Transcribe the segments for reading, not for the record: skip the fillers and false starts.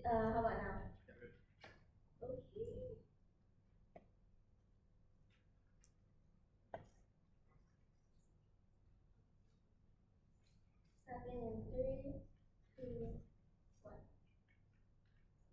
How about now? Okay. Starting in 3, 2, 1.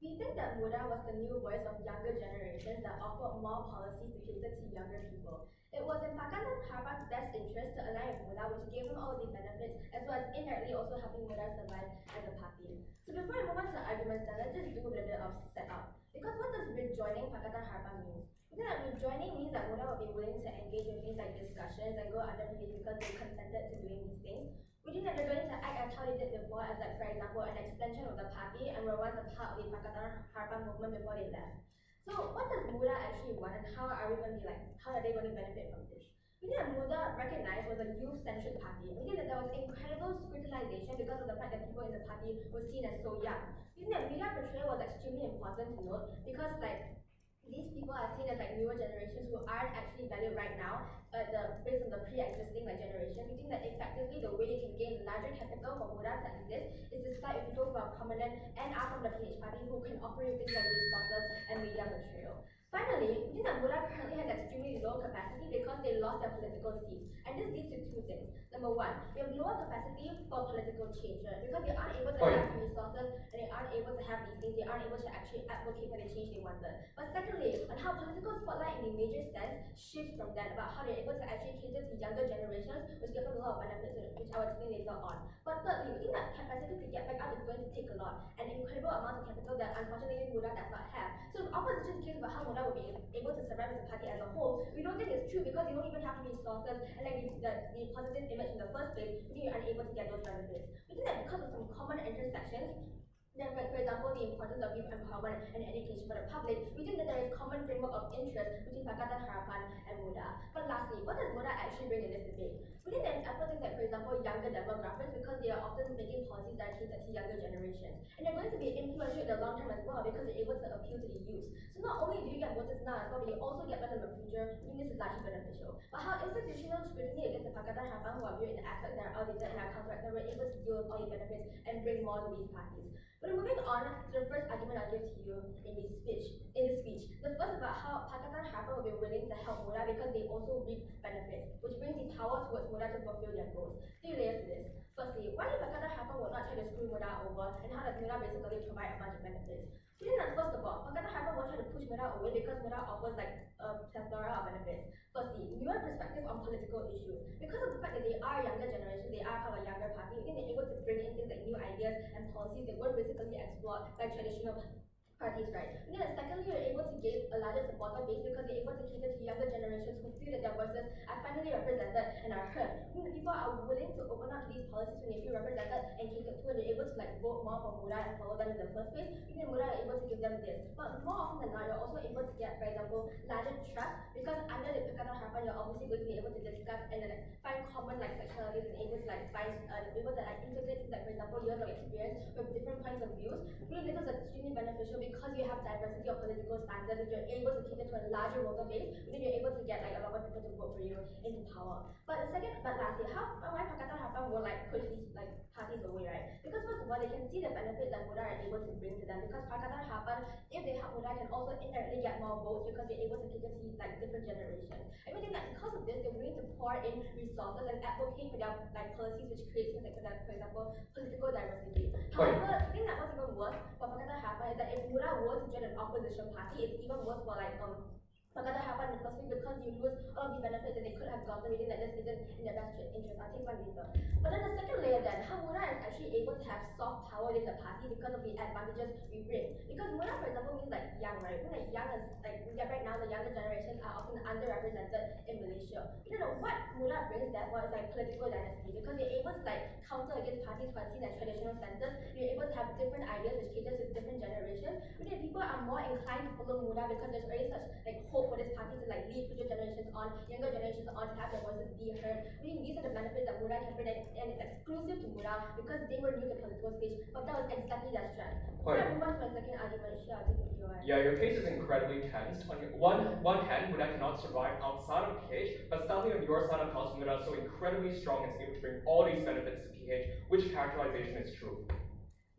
We think that MUDA was the new voice of younger generations that offered more policies to cater to younger people. It was in Pakatan Harapan's best interest to align with MUDA, which gave him all the benefits, as well as indirectly also helping MUDA survive as a party. So before I move on to the arguments, then let's just do a little bit of setup. Because what does rejoining Pakatan Harapan mean? We think that rejoining means that MUDA will be willing to engage in things like discussions and go under PH because they consented to doing these things. We think that they're going to act as how they did before, as like, for example, an extension of the party, and were once a part of the Pakatan Harapan movement before they left. So what does MUDA actually want, and how are we going to be like, how are they going to benefit from this? We think that MUDA recognized was a youth-centric party. We think that there was incredible scrutinization because of the fact that people in the party were seen as so young. We think that media portrayal was extremely important to note because like these people are seen as like newer generations who aren't actually valued right now based on the pre-existing like generation. We think that effectively the way you can gain larger capital for MUDA to exist is to side with people who are prominent and are from the PH party who can offer you things like resources and media material. Finally, we think that MUDA currently has extremely low capacity because they lost their political seats. And this leads to two things. Number one, they have lower capacity for political change, right? Because they aren't able to have resources and they aren't able to have these things, they aren't able to actually advocate for the change they wanted. But secondly, on how political spotlight in the major sense shifts from that, about how they're able to actually cater to younger generations, which gives them a lot of benefits, which I will explain later on. But thirdly, we think that capacity to get back up is going to take a lot, an incredible amount of capital that unfortunately MUDA does not have. So opposition case about how MUDA will be able to survive as a party as a whole, we don't think it's true because you don't even have the resources and like the positive image in the first place, we think you're unable to get those benefits. We think that because of some common intersections, then, for example, the importance of youth empowerment and education for the public, we think that there is common framework of interest between Pakatan Harapan and MUDA. But lastly, what does MUDA actually bring in this debate? We think that effort things like, for example, younger demographics because they are often making policies that cater to younger generations. And they're going to be influential in the long term as well because they're able to appeal to the youth. So not only do you get voters now as well, but you also get them in the future. I think this is largely beneficial. But how institutional scrutiny against the Pakatan Harapan who are viewed in aspects that are outdated and are counteracted were able to deal with all the benefits and bring more to these parties. But moving on to the first argument I'll give to you in this speech. The first about how Pakatan Harapan will be willing to help MUDA because they also reap benefits, which brings the power towards MUDA to fulfill their goals. 3 layers to this. Firstly, why the Pakatan Harapan will not try to screw MUDA over, and how does MUDA basically provide a bunch of benefits? We think that first of all, Pakatan Harapan won't try to push MUDA away because MUDA offers like a plethora of benefits. Firstly, newer perspective on political issues. Because of the fact that they are younger generations, they are part of a younger party, we think they're able to bring in things like new ideas and policies that weren't basically explored by traditional parties, right? And then secondly, you're able to gain a larger supporter base because you're able to cater to younger generations who feel that their voices are finally represented and are heard. I mean, people are willing to open up to these policies when they feel represented and catered to, and they're able to like vote more for MUDA and follow them in the first place. Even MUDA are able to give them this. But more often than not, you're also able to get, for example, larger trust because under the Pakatan Harapan, you're obviously going to be able to discuss and then find common like sexualities and able to like find able to like integrate things like, for example, years of experience with different points of views. Really, this is extremely beneficial because you have diversity of political stances and you're able to cater to a larger voter base, then you're able to get like a lot of people to vote for you into power. But lastly, why Pakatan Harapan will like push these like parties away, right? Because first of all, they can see the benefits that MUDA are able to bring to them. Because Pakatan Harapan, if they help MUDA, can also indirectly get more votes because they're able to cater to like different generations. And we think that because of this, they're willing to pour in resources and advocate for their like policies which create things like, for example, political diversity. However, I think that what's even worse for Pakatan Harapan is that if MUDA were to join an opposition party, it's even worse for like Pakatan Harapan in the first place because you lose all of the benefits that they could have gotten, within that this isn't in their best interest. I'll take one later. But then the second layer then, how MUDA is actually able to have soft power within the party because of the advantages we bring. Because MUDA, for example, means like young, right? Means like young is like right now the younger generations are often underrepresented in Malaysia. You know what MUDA brings therefore is like political dynasty because you're able to like counter against parties who are seen as traditional centers. You're able to have different ideas which caters to different generations. You know, people are more inclined to follow MUDA because there's already such like hope for this party to like lead future generations on, younger generations on, to have their voices be heard. I mean, these are the benefits that MUDA can bring, and it's exclusive to MUDA because they were new to the political stage, but that was exactly their strength. Before I move on to my second argument, sure, I'll take it to you. Yeah, your case is incredibly tense. On one hand, MUDA cannot survive outside of PH, but sadly on your side of house, MUDA is so incredibly strong and is able to bring all these benefits to PH. Which characterization is true?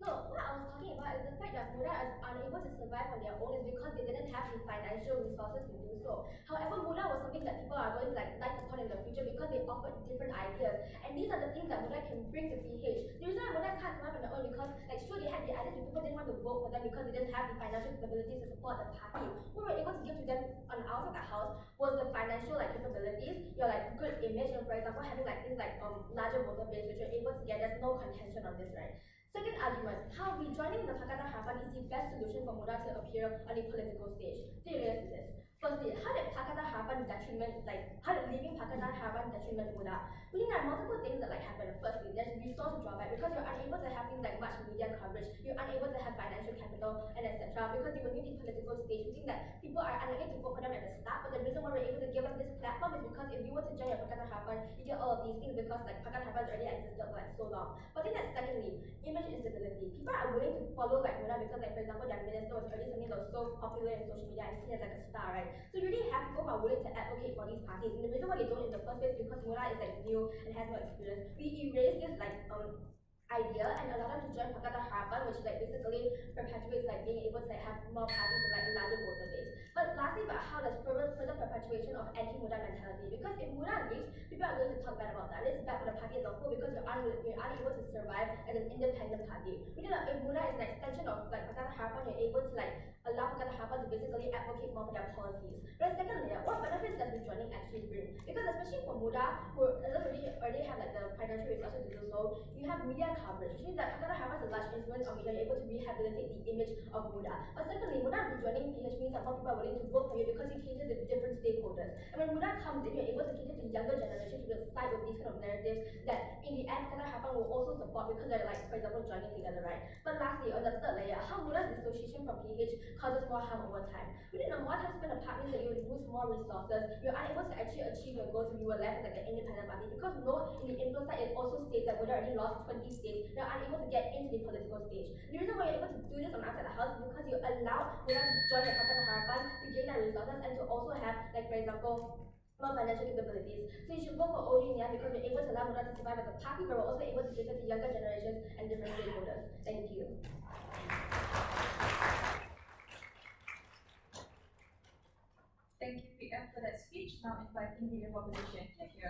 No, So what I was talking about is the fact that MUDA is unable to survive on their own is because they didn't have the financial resources to do so. However, MUDA was something that people are going to like upon in the future because they offered different ideas. And these are the things that MUDA can bring to PH. The reason why MUDA can't survive on their own because like sure they had the ideas, but people didn't want to vote for them because they didn't have the financial capabilities to support the party. What we were able to give to them on outside the house was the financial like capabilities, your like good image, and for example having like things like larger voter base which you're able to get. There's no contention on this, right? Second argument, how rejoining the Pakatan Harapan is the best solution for MUDA to appear on the political stage. 3 layers to this. Firstly, how did Pakatan Harapan detriment, like, how did leaving Pakatan Harapan detriment MUDA? We think there are multiple things that like happen. Firstly, there's resource drawback because you're unable to have things like much media coverage, you're unable to have financial capital, and etc. Because they will need the political stage. We think that people are unlikely to vote for them at the start, but the reason why we're able to give them this platform is because if you were to join your Pakatan Harapan, you get all of these things because like Pakatan Harapan already existed for like so long. But I think that secondly, image instability. People are willing to follow like MUDA because like for example their minister was already something that was so popular in social media and seen as like a star, right? So you really have people who are willing to advocate for these parties. And the reason why they don't in the first place is because MUDA is like new and has no experience. We erase this like idea and allow them to join Pakatan Harapan, which like basically perpetuates like being able to like, have more parties and like a larger voter base. But lastly, about how does further perpetuation of anti-MUDA mentality? Because if MUDA leaves, people are going to talk bad about that. This is bad for the party as a whole because you're unable to survive as an independent party. We know that if MUDA is an extension of like Pakatan Harapan, you're able to like allow Pakatan Harapan to basically advocate more for their policies. But the second layer, what benefits does rejoining actually bring? Because especially for MUDA, who doesn't already have like the financial resources to do so, you have media coverage, which means that Pakatan Harapan has a large influence on media, you're able to rehabilitate the image of MUDA. But secondly, MUDA rejoining PH means that more people are willing to vote for you because you cater to different stakeholders. And when MUDA comes in, you're able to cater to younger generations to side with these kind of narratives that in the end Pakatan Harapan will also support because they're like, for example, joining together, right? But lastly, on the third layer, how MUDA's dissociation from PH causes more harm over time. We know more time spent apart means that you lose more resources, you're unable to actually achieve your goals if you were left as like an independent party. Because no, in the influence side, it also states that MUDA already lost 20 states, they're unable to get into the political stage. The reason why you're able to do this on outside the house is because you allow MUDA to join the Pakatan Harapan to gain their resources and to also have, like for example, more financial capabilities. So you should vote for OG in the end because we're able to allow MUDA to survive as a party, but we're also able to cater to younger generations and different stakeholders. Thank you. Thank you, PM, for that speech. Now inviting the opposition. Thank you.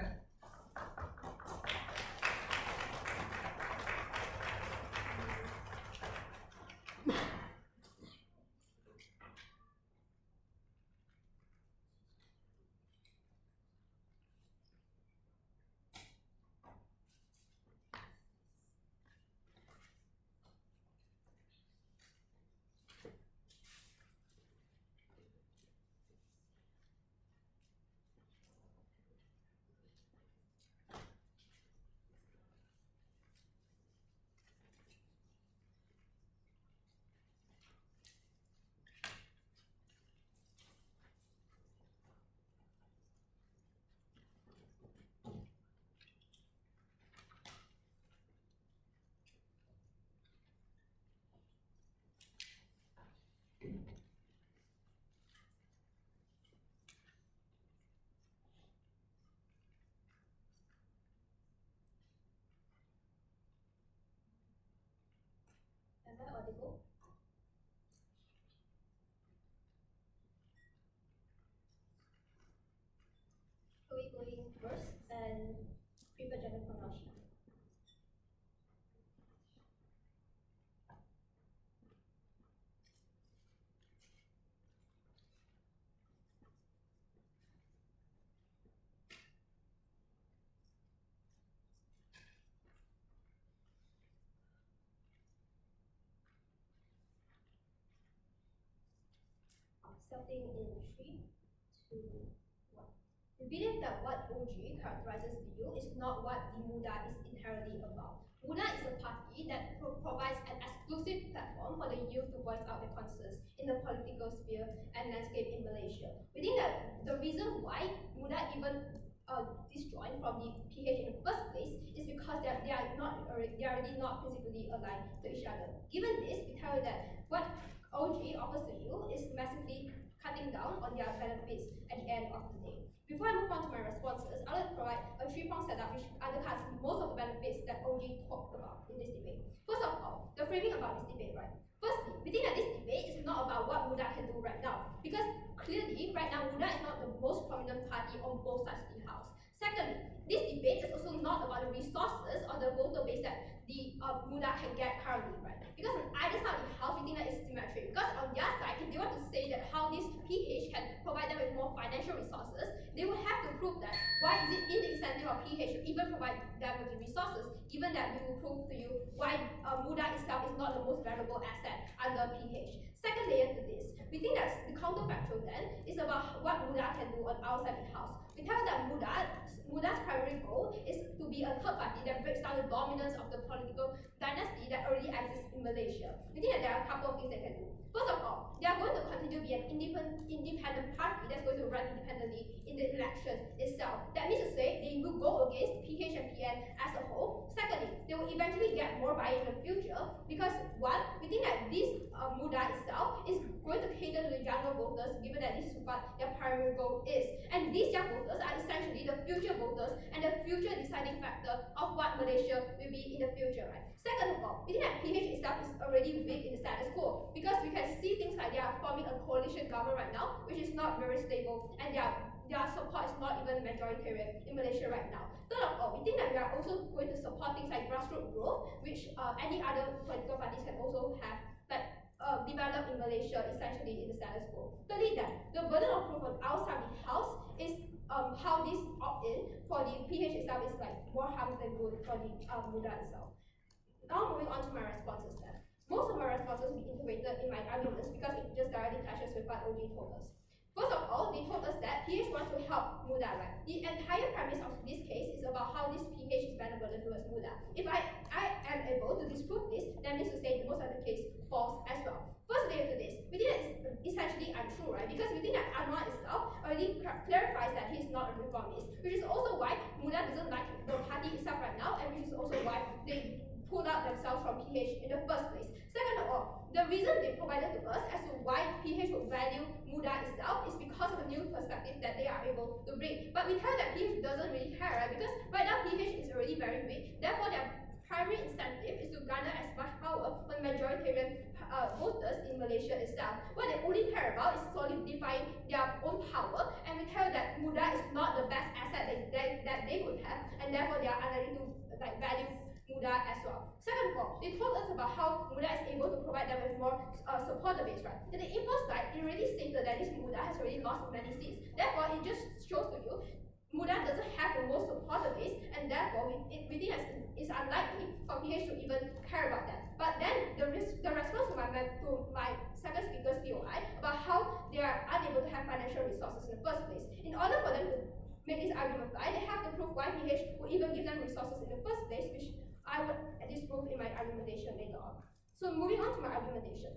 Am I audible? Are we going first and prepare general promotion? Starting in 3, 2, 1. We believe that what OG characterizes the youth is not what the MUDA is inherently about. MUDA is a party that provides an exclusive platform for the youth to voice out their concerns in the political sphere and landscape in Malaysia. We think that the reason why MUDA even disjoined from the PH in the first place is because they are already not principally aligned to each other. Given this, we tell you that what OG offers to you is massively cutting down on their benefits at the end of the day. We Before I move on to my responses, I'd like to provide a three-pronged setup which undercuts most of the benefits that OG talked about in this debate. First of all, the framing about this debate, right? Firstly, we think that this debate is not about what MUDA can do right now, because clearly, right now, MUDA is not the most prominent party on both sides of the house. Secondly, this debate is also not about the resources or the voter base that the MUDA can get currently, right? Because on either side of the house, we think that it's symmetric. Because on their side, if they want to say that how this PH can provide them with more financial resources, they will have to prove that why is it in the incentive of PH to even provide them with the resources, given that we will prove to you why MUDA itself is not the most valuable asset under PH. Second layer to this, we think that the counterfactual then is about what MUDA can do on our side of the house. We tell that MUDA's primary goal is to be a third party that breaks down the dominance of the political dynasty that already exists in Malaysia. We think that there are a couple of things they can do. First of all, they are going to continue to be an independent party that's going to run independently in the election itself. That means to say they will go against PH and PN as a whole. Secondly, they will eventually get more buy-in in the future because one, we think that this MUDA itself is going to cater to the younger voters, given that this is what their primary goal is. And these young voters are essentially the future voters and the future deciding factor of what Malaysia will be in the future, right? Second of all, we think that PH itself is already weak in the status quo because we can see things like they are forming a coalition government right now, which is not very stable, and their support is not even majoritarian in Malaysia right now. Third of all, we think that we are also going to support things like grassroots growth, which any other political parties can also have, like develop in Malaysia, essentially in the status quo. Thirdly, that the burden of proof on our side of the house is how this opt-in for the PH itself is like more harm than good for the MUDA itself. Now moving on to my responses then. Most of my responses will be integrated in my arguments because it just directly clashes with what OG told us. First of all, they told us that PH wants to help MUDA, right? The entire premise of this case is about how this PH is benevolent towards MUDA. If I am able to disprove this, that means to say most of the case false as well. First layer to this, we think that it's essentially untrue, right? Because we think that Anwar itself already clarifies that he is not a reformist, which is also why MUDA doesn't like the party itself right now, and which is also why they pulled out themselves from PH in the first place. Second of all, the reason they provided to us as to why PH would value MUDA itself is because of a new perspective that they are able to bring. But we tell that PH doesn't really care, right? Because right now PH is already very weak. Therefore, their primary incentive is to garner as much power from majoritarian voters in Malaysia itself. What they only care about is solidifying their own power, and we tell that MUDA is not the best asset that they could have, and therefore they are unlikely to value MUDA as well. Second of all, they told us about how MUDA is able to provide them with more supporter base, right? In the info slide, it already stated that this MUDA has already lost many seats. Therefore, it just shows to you MUDA doesn't have the most supporter base, and therefore we think it's unlikely for PH to even care about that. But then the response to my second speaker's POI about how they are unable to have financial resources in the first place. In order for them to make this argument fly, they have to prove why PH would even give them resources in the first place, which I would disprove in my argumentation later on. So moving on to my argumentation.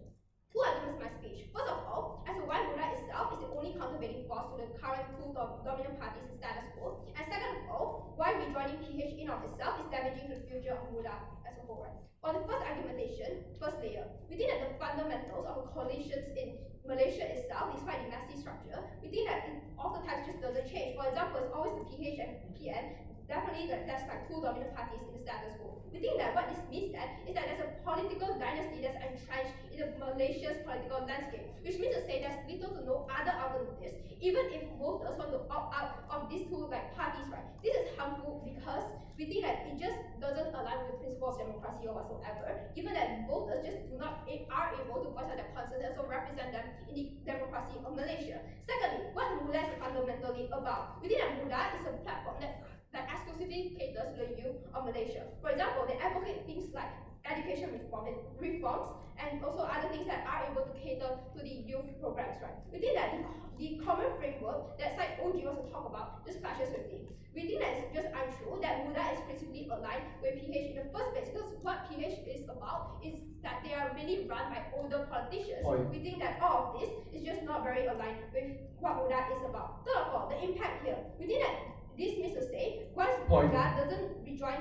Two arguments in my speech. First of all, as to why MUDA itself is the only countervailing force to the current two dominant parties in status quo. And second of all, why rejoining PH in of itself is damaging to the future of MUDA as a whole, right? On the first argumentation, first layer, we think that the fundamentals of coalitions in Malaysia itself, despite the messy structure, we think that it oftentimes just doesn't change. For example, it's always the PH and PN. Definitely that's like two dominant parties in the status quo. We think that what this means then is that there's a political dynasty that's entrenched in Malaysia's political landscape, which means to say there's little to no other alternatives, even if voters want to opt out of these two parties, right? This is harmful because we think that it just doesn't align with the principle of democracy or whatsoever, given that voters just are able to voice out their concerns and so represent them in the democracy of Malaysia. Secondly, what MUDA is fundamentally about. We think that MUDA is a platform that exclusively caters to the youth of Malaysia. For example, they advocate things like education reforms and also other things that are able to cater to the youth programs, right? We think that the common framework that side OG wants to talk about just clashes with it. We think that it's just untrue that MUDA is principally aligned with PH in the first place, because what PH is about is that they are really run by older politicians. We think that all of this is just not very aligned with what MUDA is about. Third of all, the impact here. We think that this means to say, once MUDA doesn't rejoin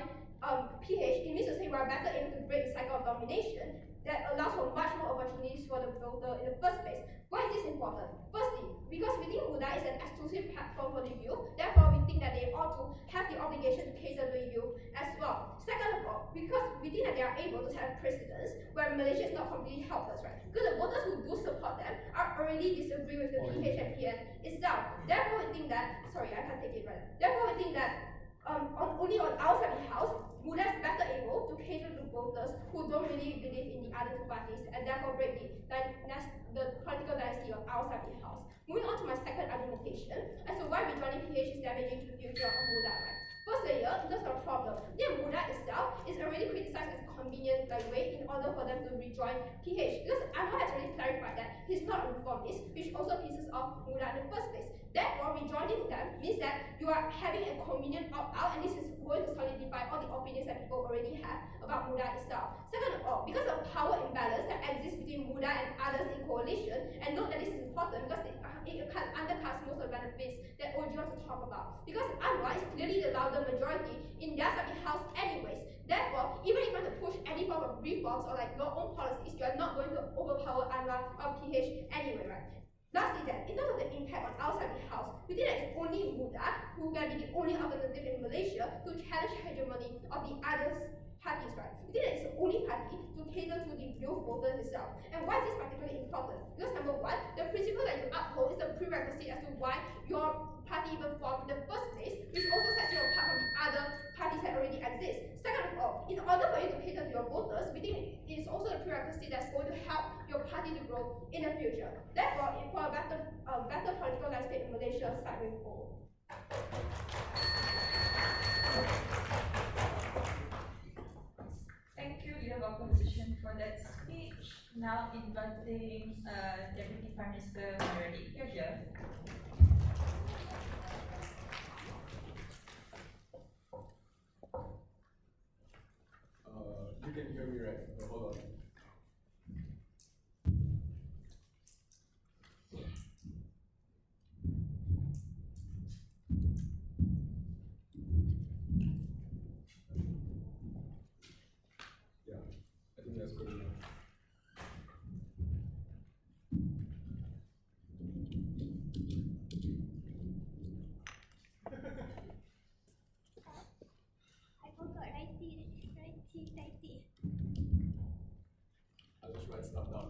PH, it means to say we are better able to break the cycle of domination that allows for much more opportunities for the voter in the first place. Why is this important? Firstly, because we think MUDA is an exclusive platform for the youth, therefore we think that they ought to have the obligation to cater to the youth as well. Second of all, because we think that they are able to set a precedence where Malaysia is not completely helpless, right? Because the voters who do support them are already disagree with the PH and PN itself. Therefore we think that, sorry, I can't take it right. Therefore we think that only on our side of the house, MUDA is better able to cater to voters who don't really believe in the other two parties and therefore break the political dynasty on our side of the house. Moving on to my second argumentation as to why rejoining PH is damaging to the future of MUDA, right? First layer, in terms of problem, the MUDA itself is already criticized as a convenient way in order for them to rejoin PH. Because Anwar has already clarified that he's not a reformist, which also pisses off MUDA in the first place. Therefore, rejoining them means that you are having a convenient opt-out, and this is going to solidify all the opinions that people already have about MUDA itself. Second of all, because of power imbalance that exists between MUDA and others in coalition, and note that this is important because it undercuts most of the benefits that OG wants to talk about. Because Anwar is clearly the louder majority in their side of the house anyways. Therefore, even if you want to push any form of reforms or like your own policies, you are not going to overpower Anwar or PH anyway, right? Lastly then, in terms of the impact on our side of the house, we think that it's only MUDA who can be the only alternative in Malaysia to challenge hegemony of the other parties, right? We think that it's the only party to cater to the youth voters itself. And why is this particularly important? Because number one, the principle that you uphold is the prerequisite as to why your party even formed in the first place, which also sets you apart from the other parties that already exist. Second of all, in order for you to cater to your voters, we think it is also a prerequisite that's going to help your party to grow in the future. Therefore, for a better political landscape in Malaysia, start with O. Thank you, Leader of Opposition, for that speech. Now inviting Deputy Prime Minister Mayoradi. Here. You can hear me right? Oh, hold on. Yeah, I think that's good enough. I forgot righty. I'll just write stuff down.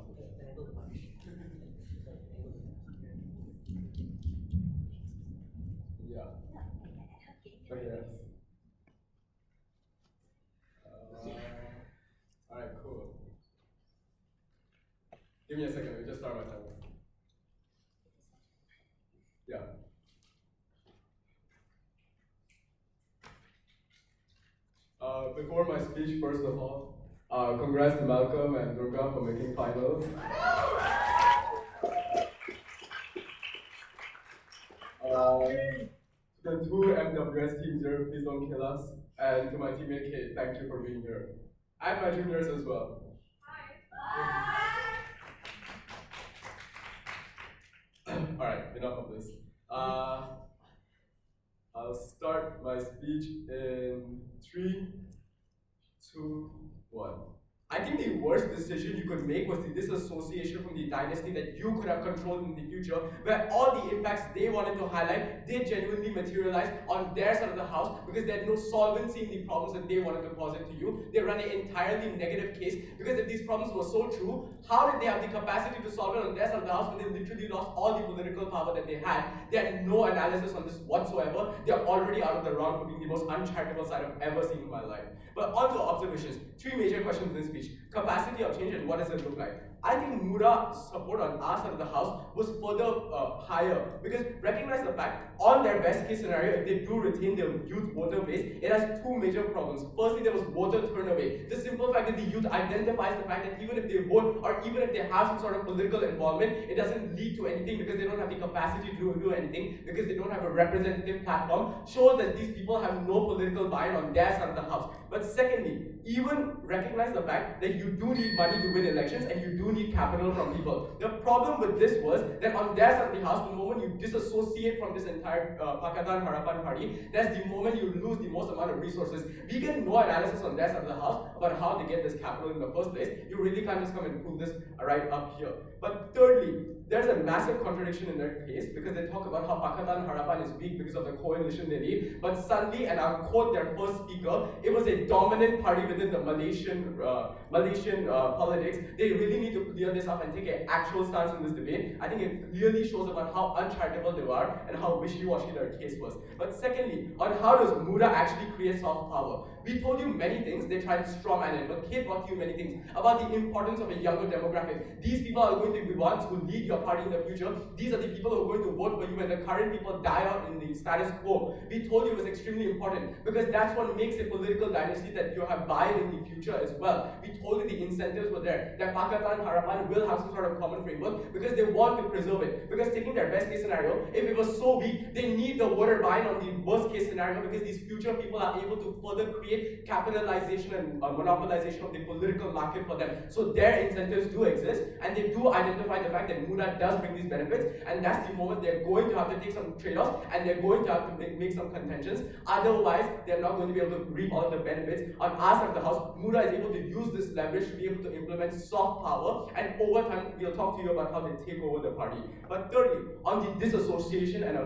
Yeah. Okay. Alright, cool. Give me a second, let me just start my timer. Yeah. Before my speech, first of all, congrats to Malcolm and Durga for making finals. To the two MWS teams here, please don't kill us. And to my teammate Kate, thank you for being here. And my juniors as well. Alright, enough of this. I'll start my speech in 3, 2, 1. I think the worst decision you could make was the disassociation from the dynasty that you could have controlled in the future, where all the impacts they wanted to highlight did genuinely materialize on their side of the house because they had no solvency in the problems that they wanted to posit to you. They ran an entirely negative case because if these problems were so true, how did they have the capacity to solve it on their side of the house when they literally lost all the political power that they had? They had no analysis on this whatsoever. They are already out of the round for being the most uncharitable side I've ever seen in my life. But on to observations. 3 major questions in this speech. Capacity of change and what does it look like? I think MUDA support on our side of the house was further higher because recognize the fact, on their best case scenario, if they do retain their youth voter base, it has 2 major problems. Firstly, there was voter turnover. The simple fact that the youth identifies the fact that even if they vote or even if they have some sort of political involvement, it doesn't lead to anything because they don't have the capacity to do anything, because they don't have a representative platform, shows that these people have no political buy-in on their side of the house. But secondly, even recognize the fact that you do need money to win elections and you do do need capital from people. The problem with this was that on their side of the house, the moment you disassociate from this entire Pakatan Harapan party, that's the moment you lose the most amount of resources. We get no analysis on their side of the house about how they get this capital in the first place. You really can't just come and prove this right up here. But thirdly, there's a massive contradiction in their case because they talk about how Pakatan Harapan is weak because of the coalition they need, but suddenly, and I'll quote their first speaker, it was a dominant party within the Malaysian politics. They really need to clear this up and take an actual stance in this debate. I think it clearly shows about how uncharitable they are and how wishy-washy their case was. But secondly, on how does MUDA actually create soft power? We told you many things, they tried to strawman it, but Kate brought you many things about the importance of a younger demographic. These people are going to be ones who lead your party in the future. These are the people who are going to vote for you when the current people die out in the status quo. We told you it was extremely important because that's what makes a political dynasty that you have buy in the future as well. We told you the incentives were there, that Pakatan Harapan will have some sort of common framework because they want to preserve it. Because taking their best case scenario, if it was so weak, they need the voter buy-in on the worst case scenario because these future people are able to further create capitalization and monopolization of the political market for them. So their incentives do exist, and they do identify the fact that MUDA does bring these benefits, and that's the moment they're going to have to take some trade-offs, and they're going to have to make some contentions. Otherwise, they're not going to be able to reap all of the benefits. On our side of the house, MUDA is able to use this leverage to be able to implement soft power, and over time, we'll talk to you about how they take over the party. But thirdly, on the disassociation and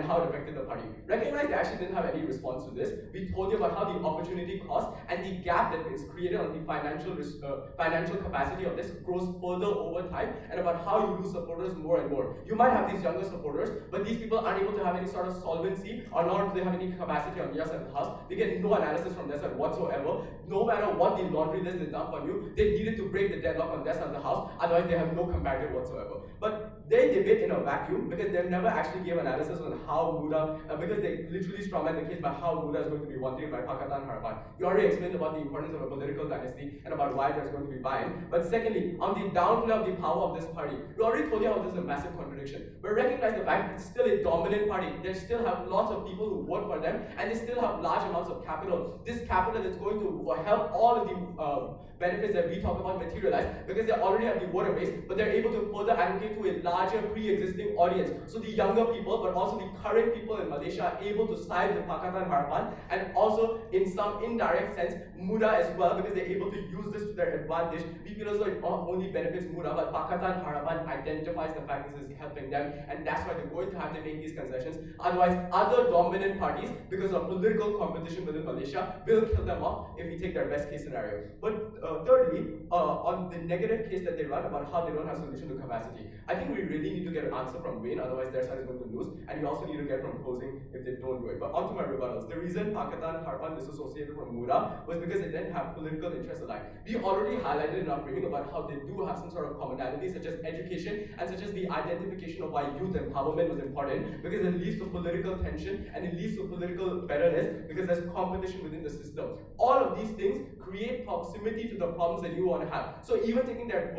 how it affected the party. Recognize they actually didn't have any response to this. We told you about how the opportunity cost and the gap that is created on the financial capacity of this grows further over time, and about how you lose supporters more and more. You might have these younger supporters, but these people aren't able to have any sort of solvency, or nor do they have any capacity on their side of the house. They get no analysis from their side whatsoever. No matter what the laundry list they dump on you, they needed to break the deadlock on their side of the house, otherwise they have no comparative whatsoever. But they debate in a vacuum because they've never actually gave analysis on how MUDA, because they literally strawman the case by how MUDA is going to be wanted by Pakatan Harapan. We already explained about the importance of a political dynasty and about why there's going to be buy-in. But secondly, on the downplay of the power of this party, we already told you how this is a massive contradiction. But recognize the fact it's still a dominant party. They still have lots of people who vote for them, and they still have large amounts of capital. This capital is going to help all of the benefits that we talk about materialize because they already have the voter base, but they're able to further allocate to a larger pre-existing audience. So the younger people, but also the current people in Malaysia are able to side with Pakatan Harapan, and also in some indirect sense, MUDA as well, because they're able to use this to their advantage. We feel as though it not only benefits MUDA, but Pakatan Harapan identifies the fact this is helping them, and that's why they're going to have to make these concessions. Otherwise, other dominant parties, because of political competition within Malaysia, will kill them off if we take their best case scenario. But thirdly, on the negative case that they run about how they don't have solution to capacity, I think we really need to get an answer from Wayne, otherwise their side is going to lose, and we also need to get from closing if they don't do it. But on to my rebuttals. The reason Pakatan Harapan disassociated from MUDA was because it didn't have political interests aligned. We already highlighted in our framing about how they do have some sort of commonality, such as education and such as the identification of why youth empowerment was important, because it leads to political tension and it leads to political betterness because there's competition within the system. All of these things create proximity to the problems that you want to have. So even taking their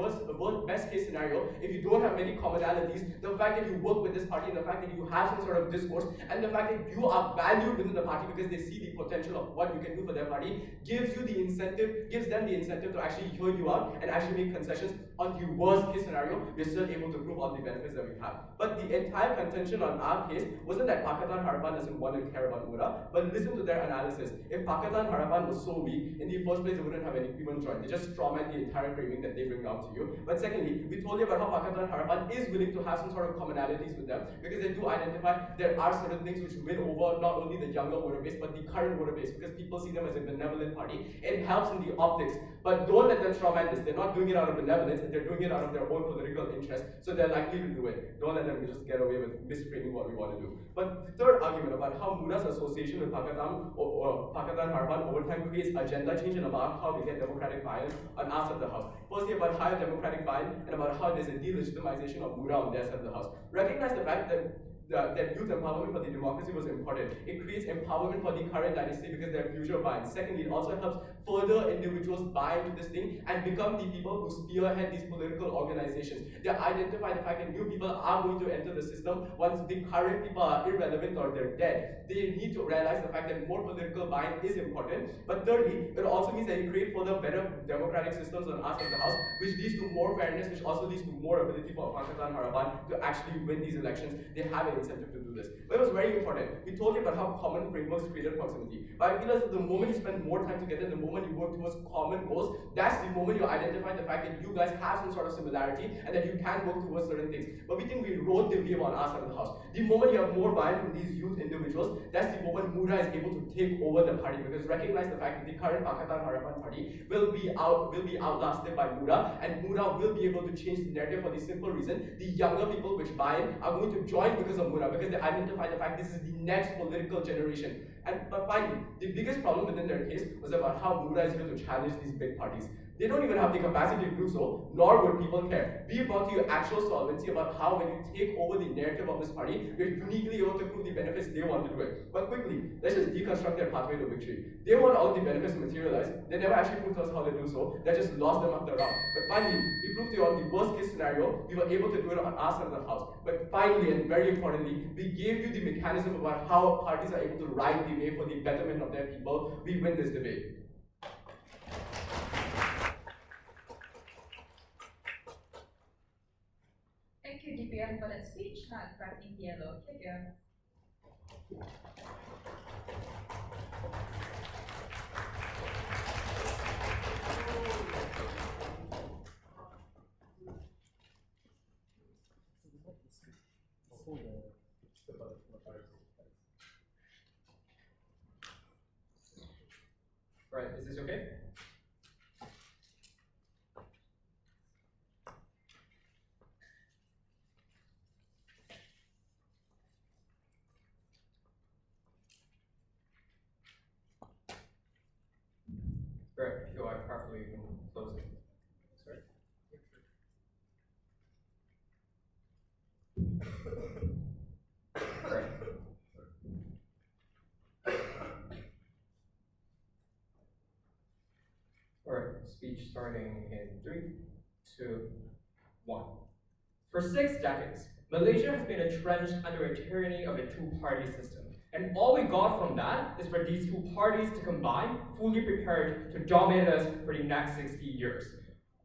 best case scenario, if you don't have many commonalities, the fact that you work with this party and the fact that you have some sort of discourse and the fact that you are valued within the party because they see the potential of what you can do for their party, gives them the incentive to actually hear you out and actually make concessions. On the worst case scenario, we're still able to prove all the benefits that we have. But the entire contention on our case wasn't that Pakatan Harapan doesn't want to care about MUDA, but listen to their analysis. If Pakatan Harapan was so weak, in the first place, they wouldn't have even joined. They just strawman the entire framing that they bring down to you. But secondly, we told you about how Pakatan Harapan is willing to have some sort of commonalities with them because they do identify there are certain things which win over not only the younger voter base, but the current voter base because people see them as a benevolent party. It helps in the optics, but don't let them strawman this. They're not doing it out of benevolence, they're doing it out of their own political interest, so they're likely to do it. Don't let them just get away with misframing what we want to do. But the third argument about how MUDA's association with Pakatan Harapan over time creates agenda change and about how we get democratic buy-in on our side of the house. Firstly, about higher democratic buy-in and about how there's a delegitimization of MUDA on their side of the house. Recognize the fact that that youth empowerment for the democracy was important. It creates empowerment for the current dynasty because their future binds. Secondly, it also helps further individuals buy into this thing and become the people who spearhead these political organizations. They identify the fact that new people are going to enter the system once the current people are irrelevant or they're dead. They need to realize the fact that more political buy-in is important. But thirdly, it also means that you create further better democratic systems on us as the House, which leads to more fairness, which also leads to more ability for Pakatan Harapan to actually win these elections. They have an incentive to do this. But it was very important. We told you about how common frameworks created proximity. But I feel as the moment you spend more time together, the moment you work towards common goals, that's the moment you identify the fact that you guys have some sort of similarity and that you can work towards certain things. But we think we rode the wave on our side of the House. The moment you have more buy-in from these youth individuals, that's the moment MUDA is able to take over the party, because recognize the fact that the current Pakatan Harapan party will be outlasted by MUDA, and MUDA will be able to change the narrative for the simple reason the younger people which buy in are going to join because of MUDA, because they identify the fact this is the next political generation. But finally, the biggest problem within their case was about how MUDA is able to challenge these big parties. They don't even have the capacity to do so, nor would people care. We brought to you actual solvency about how when you take over the narrative of this party, we're uniquely able to prove the benefits they want to do it. But quickly, let's just deconstruct their pathway to victory. They want all of the benefits to materialize. They never actually proved to us how they do so. They just lost them up the route. But finally, we proved to you on the worst case scenario, we were able to do it on our side of the House. But finally, and very importantly, we gave you the mechanism about how parties are able to ride the wave for the betterment of their people. We win this debate. Thank you, DPM, for that speech. Now it's back in yellow. Here you go. Right, is this okay? Right, if you like properly, you can close it. Sorry. Right. Alright, speech starting in 3, 2, 1. For 6 decades, Malaysia has been entrenched under a tyranny of a two-party system. And all we got from that is for these two parties to combine, fully prepared to dominate us for the next 60 years.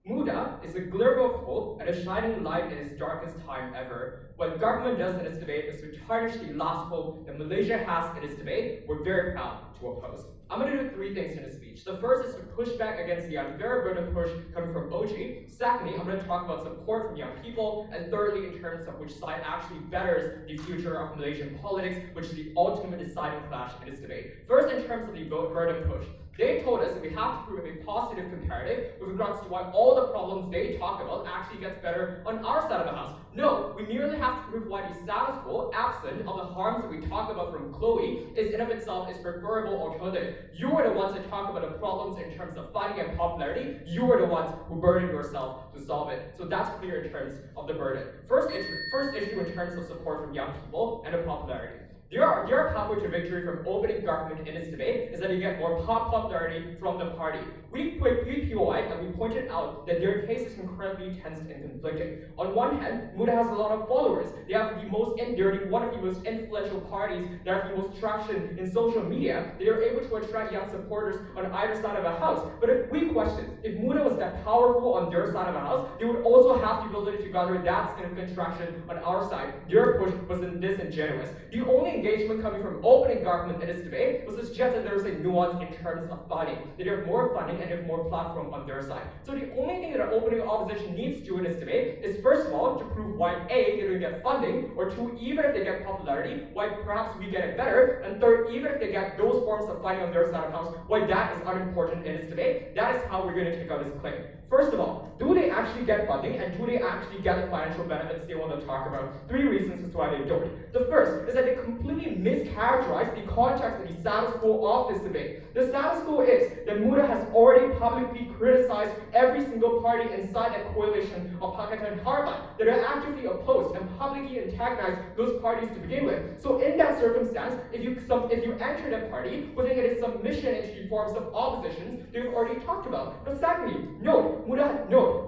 MUDA is a glimmer of hope and a shining light in its darkest time ever. What government does in its debate is to tarnish the last hope that Malaysia has in its debate. We're very proud to oppose. I'm going to do 3 things in this speech. The first is to push back against the unfair burden push coming from OG. Secondly, I'm going to talk about support from young people. And thirdly, in terms of which side actually betters the future of Malaysian politics, which is the ultimate deciding clash in this debate. First, in terms of the burden push. They told us that we have to prove a positive comparative with regards to why all the problems they talk about actually gets better on our side of the house. No, we merely have to prove why the status quo, absent of the harms that we talk about from Chloe, is in of itself is preferable alternative. You are the ones that talk about the problems in terms of funding and popularity. You are the ones who burden yourself to solve it. So that's clear in terms of the burden. First issue in terms of support from young people and the popularity. Your pathway to victory from opening government in this debate is that you get more popularity from the party. We POI'd and we pointed out that their case is incredibly tense and conflicting. On one hand, MUDA has a lot of followers. They have they're one of the most influential parties. They have the most traction in social media. They are able to attract young supporters on either side of the house. But if we question, if MUDA was that powerful on their side of the house, they would also have the ability to garner that significant traction on our side. Their push was disingenuous. The only engagement coming from opening government in this debate was to suggest that there is a nuance in terms of funding. They have more funding and have more platform on their side. So the only thing that an opening opposition needs to do in this debate is first of all to prove why A, they don't get funding, or 2, even if they get popularity, why perhaps we get it better, and 3rd, even if they get those forms of funding on their side of the house, why that is unimportant in this debate. That is how we're going to take out this claim. First of all, do they actually get funding and do they actually get the financial benefits they want to talk about? 3 reasons as to why they don't. The first is that they completely completely mischaracterized the context and the status quo of this debate. The status quo is that MUDA has already publicly criticized every single party inside that coalition of Pakatan Harapan that are actively opposed and publicly antagonized those parties to begin with. So in that circumstance, if you enter that party, whether it is submission into the forms of oppositions they've already talked about. But secondly,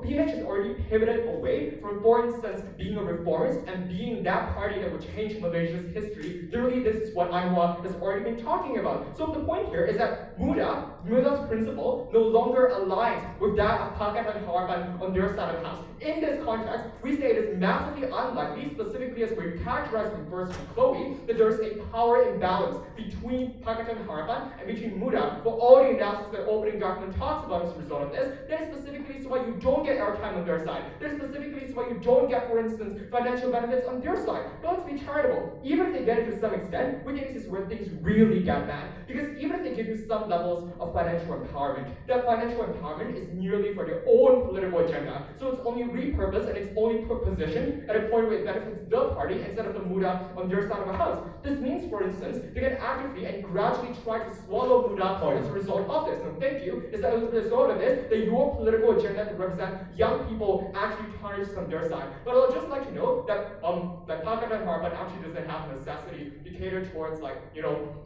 PH has already pivoted away from, for instance, being a reformist and being that party that would change Malaysia's history. Literally, this is what Anwar has already been talking about. So the point here is that MUDA's principle no longer aligns with that of Pakatan Harapan on their side of the house. In this context, we say it is massively unlikely, specifically as we characterized in first with Chloe, that there is a power imbalance between Pakatan Harapan and between MUDA for all the analysis that opening document talks about as a result of this. That is specifically so why you don't get airtime on their side. That is specifically so why you don't get, for instance, financial benefits on their side. But let's be charitable. Even if they get it to some extent, we think this is where things really get bad. Because even if they give you some levels of financial empowerment, that financial empowerment is merely for their own political agenda. So it's only repurposed and it's only put positioned at a point where it benefits the party instead of the MUDA on their side of the house. This means, for instance, they can actively and gradually try to swallow MUDA as a result of this. No, thank you. Is that as a result of this, that your political agenda to represent young people actually tarnishes on their side. But I'd just like to know that Pakatan Harapan actually doesn't have the necessity to cater towards the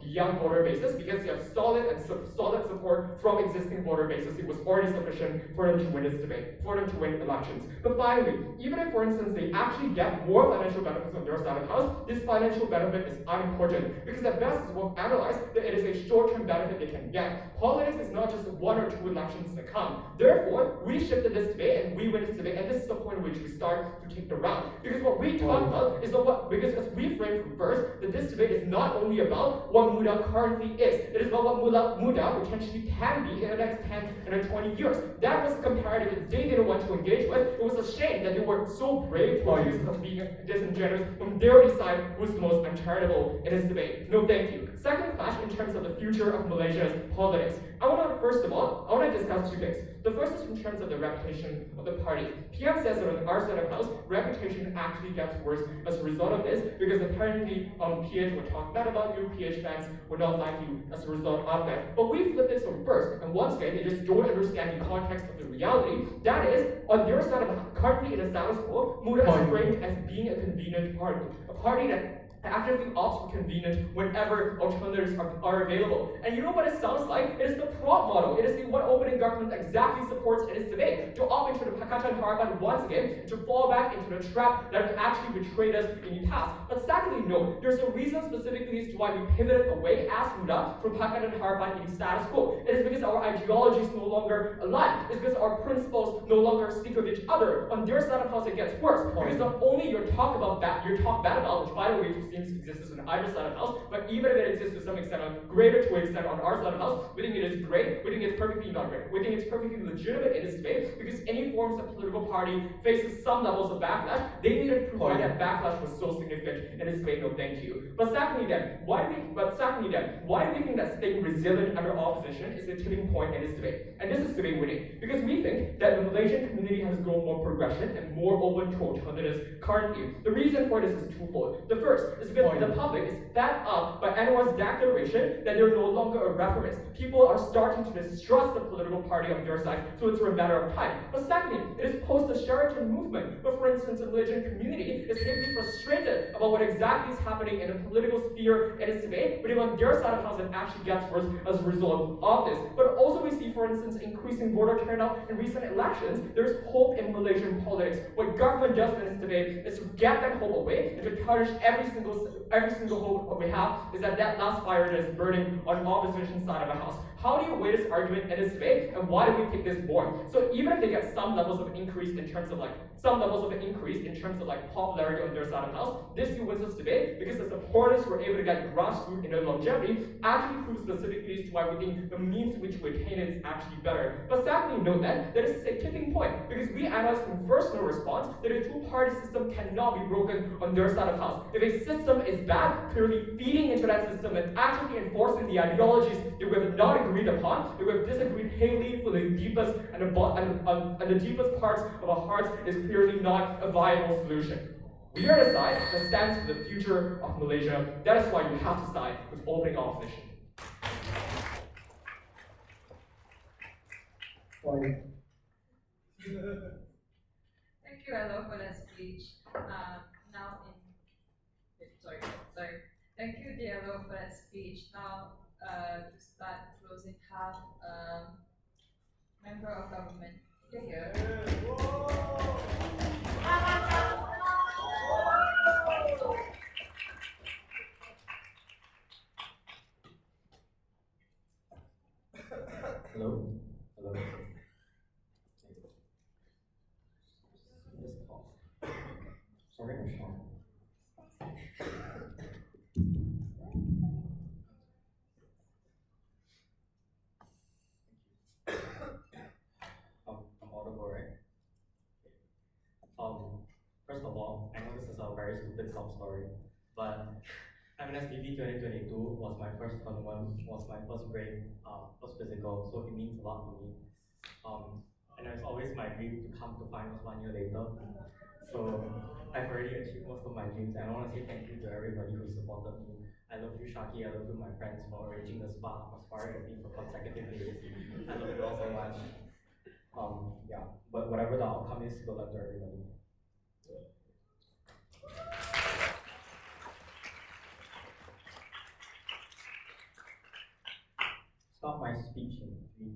young voter basis because they have solid support from existing voter bases. It was already sufficient for them to win this debate, for them to win elections. But finally, even if, for instance, they actually get more financial benefits on their side of the house, this financial benefit is unimportant because at best it's worth analyze that it is a short-term benefit they can get. Politics is not just 1 or 2 elections to come. Therefore, we shifted this debate and we win this debate, and this is the point at which we start to take the round. Because what we talk about is because as we framed from first, that this debate is not only about what MUDA currently is, it is about what MUDA potentially can be in the next 10 and 20 years. That was the comparative that they didn't want to engage with. It was a shame that they were so brave to accuse us of being disingenuous when they already side was the most uncharitable in this debate. No, thank you. Second clash in terms of the future of Malaysia's politics. First of all, I want to discuss 2 things. The first is in terms of the reputation of the party. PM says that on our side of the house, reputation actually gets worse as a result of this because apparently PH will talk bad about you, PH fans will not like you as a result of that. But we flip this from first, and once again, they just don't understand the context of the reality. That is, on their side of the house, currently in the status quo, MUDA is framed as being a convenient party. A party that actively opts for convenience whenever alternatives are available. And you know what it sounds like? It is the prop model. It is what opening government exactly supports in its debate. To opt into the Pakatan Harapan once again, and to fall back into the trap that has actually betrayed us in the past. But secondly, no, there's a reason specifically as to why we pivoted away as MUDA from Pakatan Harapan in the status quo. It is because our ideologies no longer align. It's because our principles no longer speak with each other. On their side of house, it gets worse. Because not only your talk bad about, which by the way seems to exist on either side of the house, but even if it exists to some extent, greater to extent on our side of the house, we think it is great, we think it's perfectly not great. We think it's perfectly legitimate in this debate because any forms of political party faces some levels of backlash. They needed to provide that backlash was so significant in this debate, no thank you. But secondly then, why do we think that staying resilient under opposition is the tipping point in this debate? And this is debate winning. Because we think that the Malaysian community has grown more progressive and more open to alternatives currently. The reason for this is twofold. The first is because the public is fed up by Anwar's declaration that they're no longer a reformist. People are starting to distrust the political party on their side, so it's a matter of time. But secondly, it is post the Sheraton movement, but for instance, the Malaysian community is heavily frustrated about what exactly is happening in the political sphere in this debate, but even on their side of the house, it actually gets worse as a result of this. But also we see, for instance, increasing voter turnout in recent elections. There's hope in Malaysian politics. What government does in this debate is to get that hope away and to tarnish every single hope we have is that last fire that is burning on the opposition side of the house. How do you weigh this argument in this debate, and why do we pick this more? So even if they get some levels of increase in terms of popularity on their side of the house, this still wins this debate because the supporters who are able to get grassroots in their longevity actually prove specifically as to why we think the means to which we attain it is actually better. But sadly, note that this is a tipping point because we analyzed from first no response that a two-party system cannot be broken on their side of the house. If a system is bad, clearly feeding into that system and actively enforcing the ideologies that we have not agreed upon, that we have disagreed heavily for the deepest and the deepest parts of our hearts is clearly not a viable solution. We are the side that stands for the future of Malaysia. That is why you have to side with opening opposition. Thank you, Elo, for that speech. Thank you, Diallo, for that speech. Now, to start closing, have member of government here. Hello? Hello? Sorry, I'm Sean. I'm audible, right? First of all, I know this is a very stupid story, but MNSBP 2022 was my first tournament, was my first grade, first physical, so it means a lot to me. And it's always my dream to come to finals 1 year later. So I've already achieved most of my dreams, and I want to say thank you to everybody who supported me. I love you, Shaki. I love you, my friends, for arranging the spa, for sparring with me for consecutive days. I love you all so much. Yeah, but whatever the outcome is, good luck to everybody. Stop my speech in 3,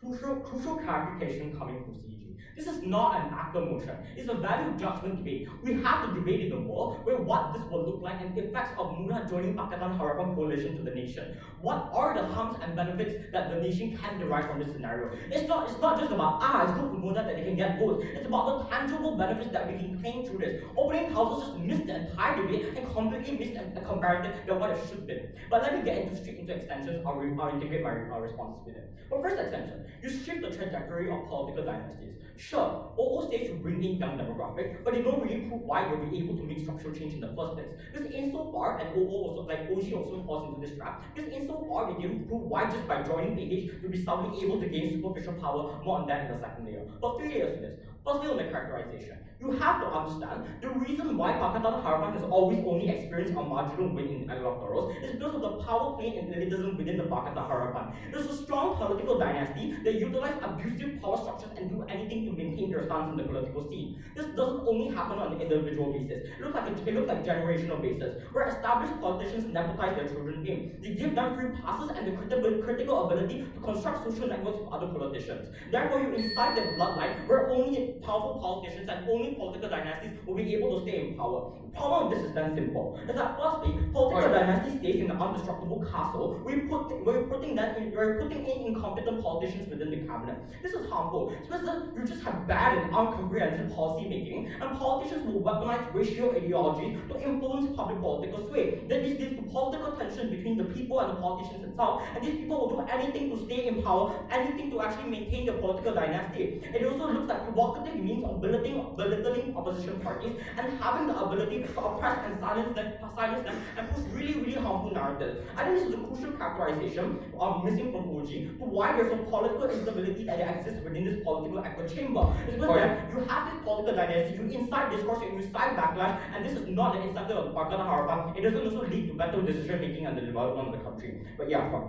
2, 1. Crucial clarification coming from CG. This is not an actor motion. It's a value judgment debate. We have to debate in the world where what this will look like and the effects of MUDA joining Pakatan Harapan coalition to the nation. What are the harms and benefits that the nation can derive from this scenario? It's not just about it's good for MUDA that they can get votes. It's about the tangible benefits that we can claim through this. Opening houses just missed the entire debate and completely missed a comparative than what it should be. But let me get straight into extensions. I'll integrate my responses with it. But first extension, you shift the trajectory of political dynasties. Sure, OO states you bring in young demographic, but they don't really prove why you'll be able to make structural change in the first place. Because insofar, and OO also, like OG also falls into this trap, because insofar they didn't prove why just by joining PH you'll be suddenly able to gain superficial power. More on that in the second layer. But 3 layers to this. Firstly, on the characterization. You have to understand the reason why Pakatan Harapan has always only experienced a marginal win in electorals is because of the power play and elitism within the Pakatan Harapan. There's a strong political dynasty that utilize abusive power structures and do anything to maintain their stance in the political scene. This doesn't only happen on an individual basis. It looks like generational basis, where established politicians nepotize their children in. They give them free passes and the critical ability to construct social networks with other politicians. Therefore, you incite the bloodline where only powerful politicians and only political dynasties will be able to stay in power. The problem with this is then simple. Is that firstly, political dynasty stays in an indestructible castle. We're putting in incompetent politicians within the cabinet. This is harmful. Because you just have bad and incomprehensive policy making, and politicians will weaponize racial ideologies to influence public political sway. Then this leads to political tension between the people and the politicians itself, and these people will do anything to stay in power, anything to actually maintain the political dynasty. It also looks like provocative means of belittling opposition parties and having the ability to oppress and silence them and push really harmful narratives. I think this is a crucial characterization missing from OG to why there's a political instability that exists within this political echo chamber. It's because then you have this political dynasty, you incite discourse and you incite backlash, and this is not an incentive of Pakatan Harapan. It doesn't also lead to better decision making and the development of the country. But yeah,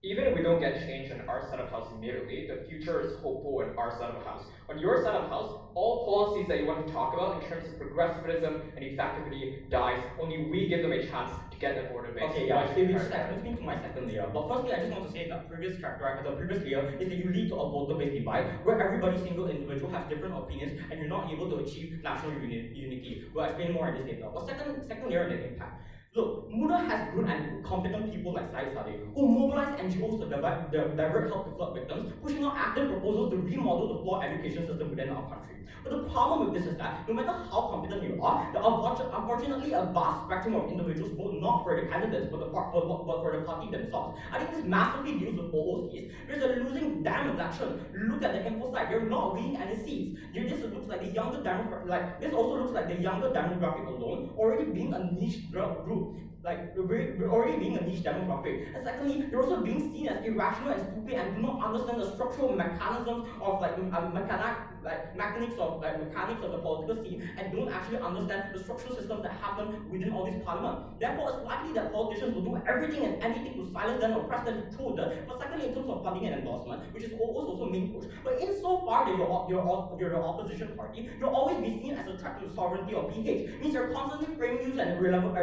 even if we don't get change in our side of house immediately, the future is hopeful in our side of house. On your side of house, all policies that you want to talk about in terms of progressivism and effectivity dies. Only we give them a chance to get the border base. Okay, yeah, it brings me to my second layer. But firstly, I just want to say that the previous layer is that you lead to a voter-based divide where every single individual has different opinions and you're not able to achieve national unity. We'll explain more in this later. But second layer, the impact. Look, MUDA has good and competent people like Syed Sadeh who mobilize NGOs to divert help to flood victims, pushing out active proposals to remodel the flawed education system within our country. But the problem with this is that no matter how competent you are, unfortunately a vast spectrum of individuals vote not for the candidates but for the party themselves. I think this massively deals with OOCs because they're losing damn election. Look at the info side, they're not winning any seats. This looks like the younger demographic, this also looks like the younger demographic alone already being a niche group. we're already being a niche demographic. And secondly, you're also being seen as irrational and stupid and do not understand the structural mechanisms of mechanics of the political scene and don't actually understand the structural systems that happen within all this parliament. Therefore, it's likely that politicians will do everything and anything to silence them or press them to throw them. But secondly, in terms of funding and endorsement, which is also main push. But insofar that you're an opposition party, you'll always be seen as a threat to the sovereignty of PH. Means you're constantly framing you as an irrelevant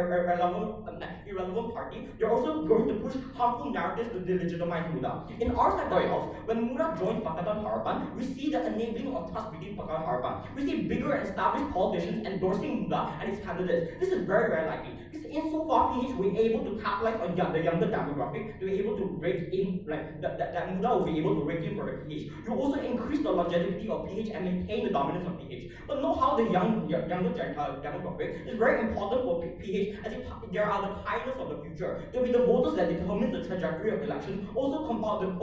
party. You're also going to push harmful narratives to delegitimize MUDA. In our side of the house, when MUDA joined Pakatan Harapan, we see the enabling of trust between Pakatan Harapan. We see bigger and established politicians endorsing MUDA and its candidates. This is very, very likely. Because insofar PH we're able to capitalize on the younger demographic, to be able to rake in, that MUDA will be able to rake in for the PH. You also increase the longevity of PH and maintain the dominance of PH. But know how the younger demographic is very important for PH, as they are the pioneers of the future. They'll be the voters that determine the trajectory of elections, also compounded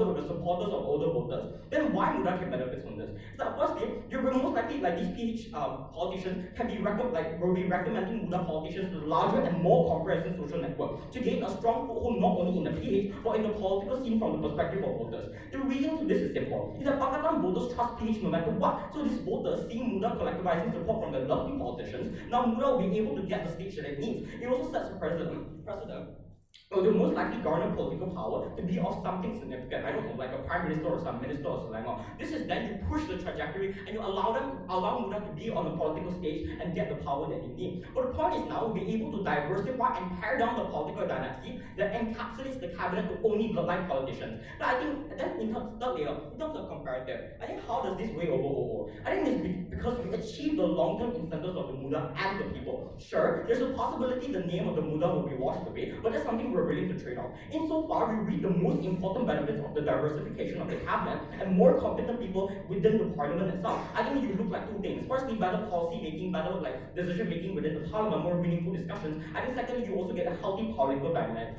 with the supporters of older voters. Then why MUDA can benefit from this? So firstly, you're most likely these PH politicians will be recommending MUDA politicians to the larger and more comprehensive social network to gain a strong foothold not only in the PH but in the political scene from the perspective of voters. The reason to this is simple: is that Pakatan voters trust PH no matter what. So these voters, seeing MUDA collectivizing support from their lovely politicians, now MUDA will be able to get the stage that it needs. It also sets a precedent. Or they'll most likely garner political power to be of something significant. I don't know, like a prime minister or some minister or something. This is then you push the trajectory and you allow MUDA to be on the political stage and get the power that they need. But the point is now we'll be able to diversify and tear down the political dynasty that encapsulates the cabinet to only bloodline politicians. But I think then in terms of comparative, I think how does this weigh over overall? I think it's because we achieve the long-term incentives of the MUDA and the people. Sure, there's a possibility the name of the MUDA will be washed away, but that's something we're willing to trade off. Insofar, we reap the most important benefits of the diversification of the cabinet and more competent people within the parliament itself. I think you look like two things. Firstly, better policy making, better decision making within the parliament, more meaningful discussions. I think secondly, you also get a healthy political dynamics.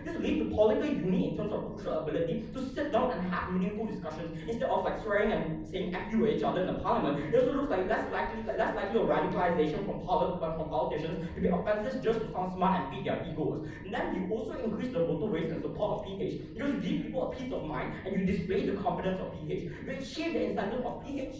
This leads to political unity in terms of crucial ability to sit down and have meaningful discussions instead of swearing and saying F you at each other in the parliament. It also looks like less likely a radicalization from politicians to be offensive just to sound smart and feed their egos. And then you also increase the voter base and support of PH because you give people a peace of mind and you display the confidence of PH. You achieve the incentive of PH,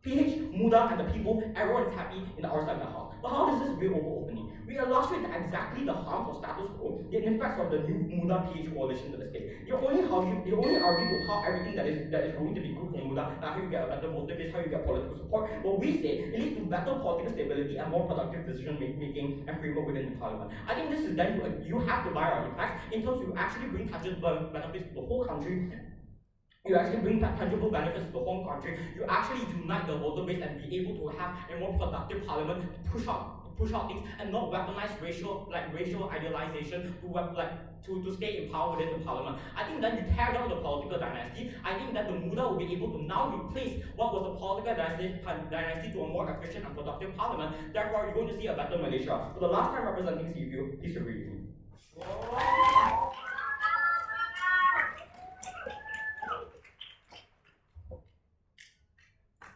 MUDA, and the people. Everyone is happy in the outside of the house. But how does this weigh over openly? We illustrate exactly the harms of status quo, the effects of the new MUDA PH coalition to the state. You only argue to how everything that is going to be good for MUDA, how you get a better voter base, how you get political support. But we say it leads to better political stability and more productive decision making and framework within the parliament. I think this is then you have to buy our impact in terms of you actually bring tangible benefits to the whole country. You actually bring tangible benefits to the home country. You actually unite the voter base and be able to have a more productive parliament to push out things and not weaponize racial idealization to stay in power within the parliament. I think that you tear down the political dynasty. I think that the MUDA will be able to now replace what was a political dynasty to a more efficient and productive parliament. Therefore, you're going to see a better Malaysia. For the last time representing CVU, please agree with me.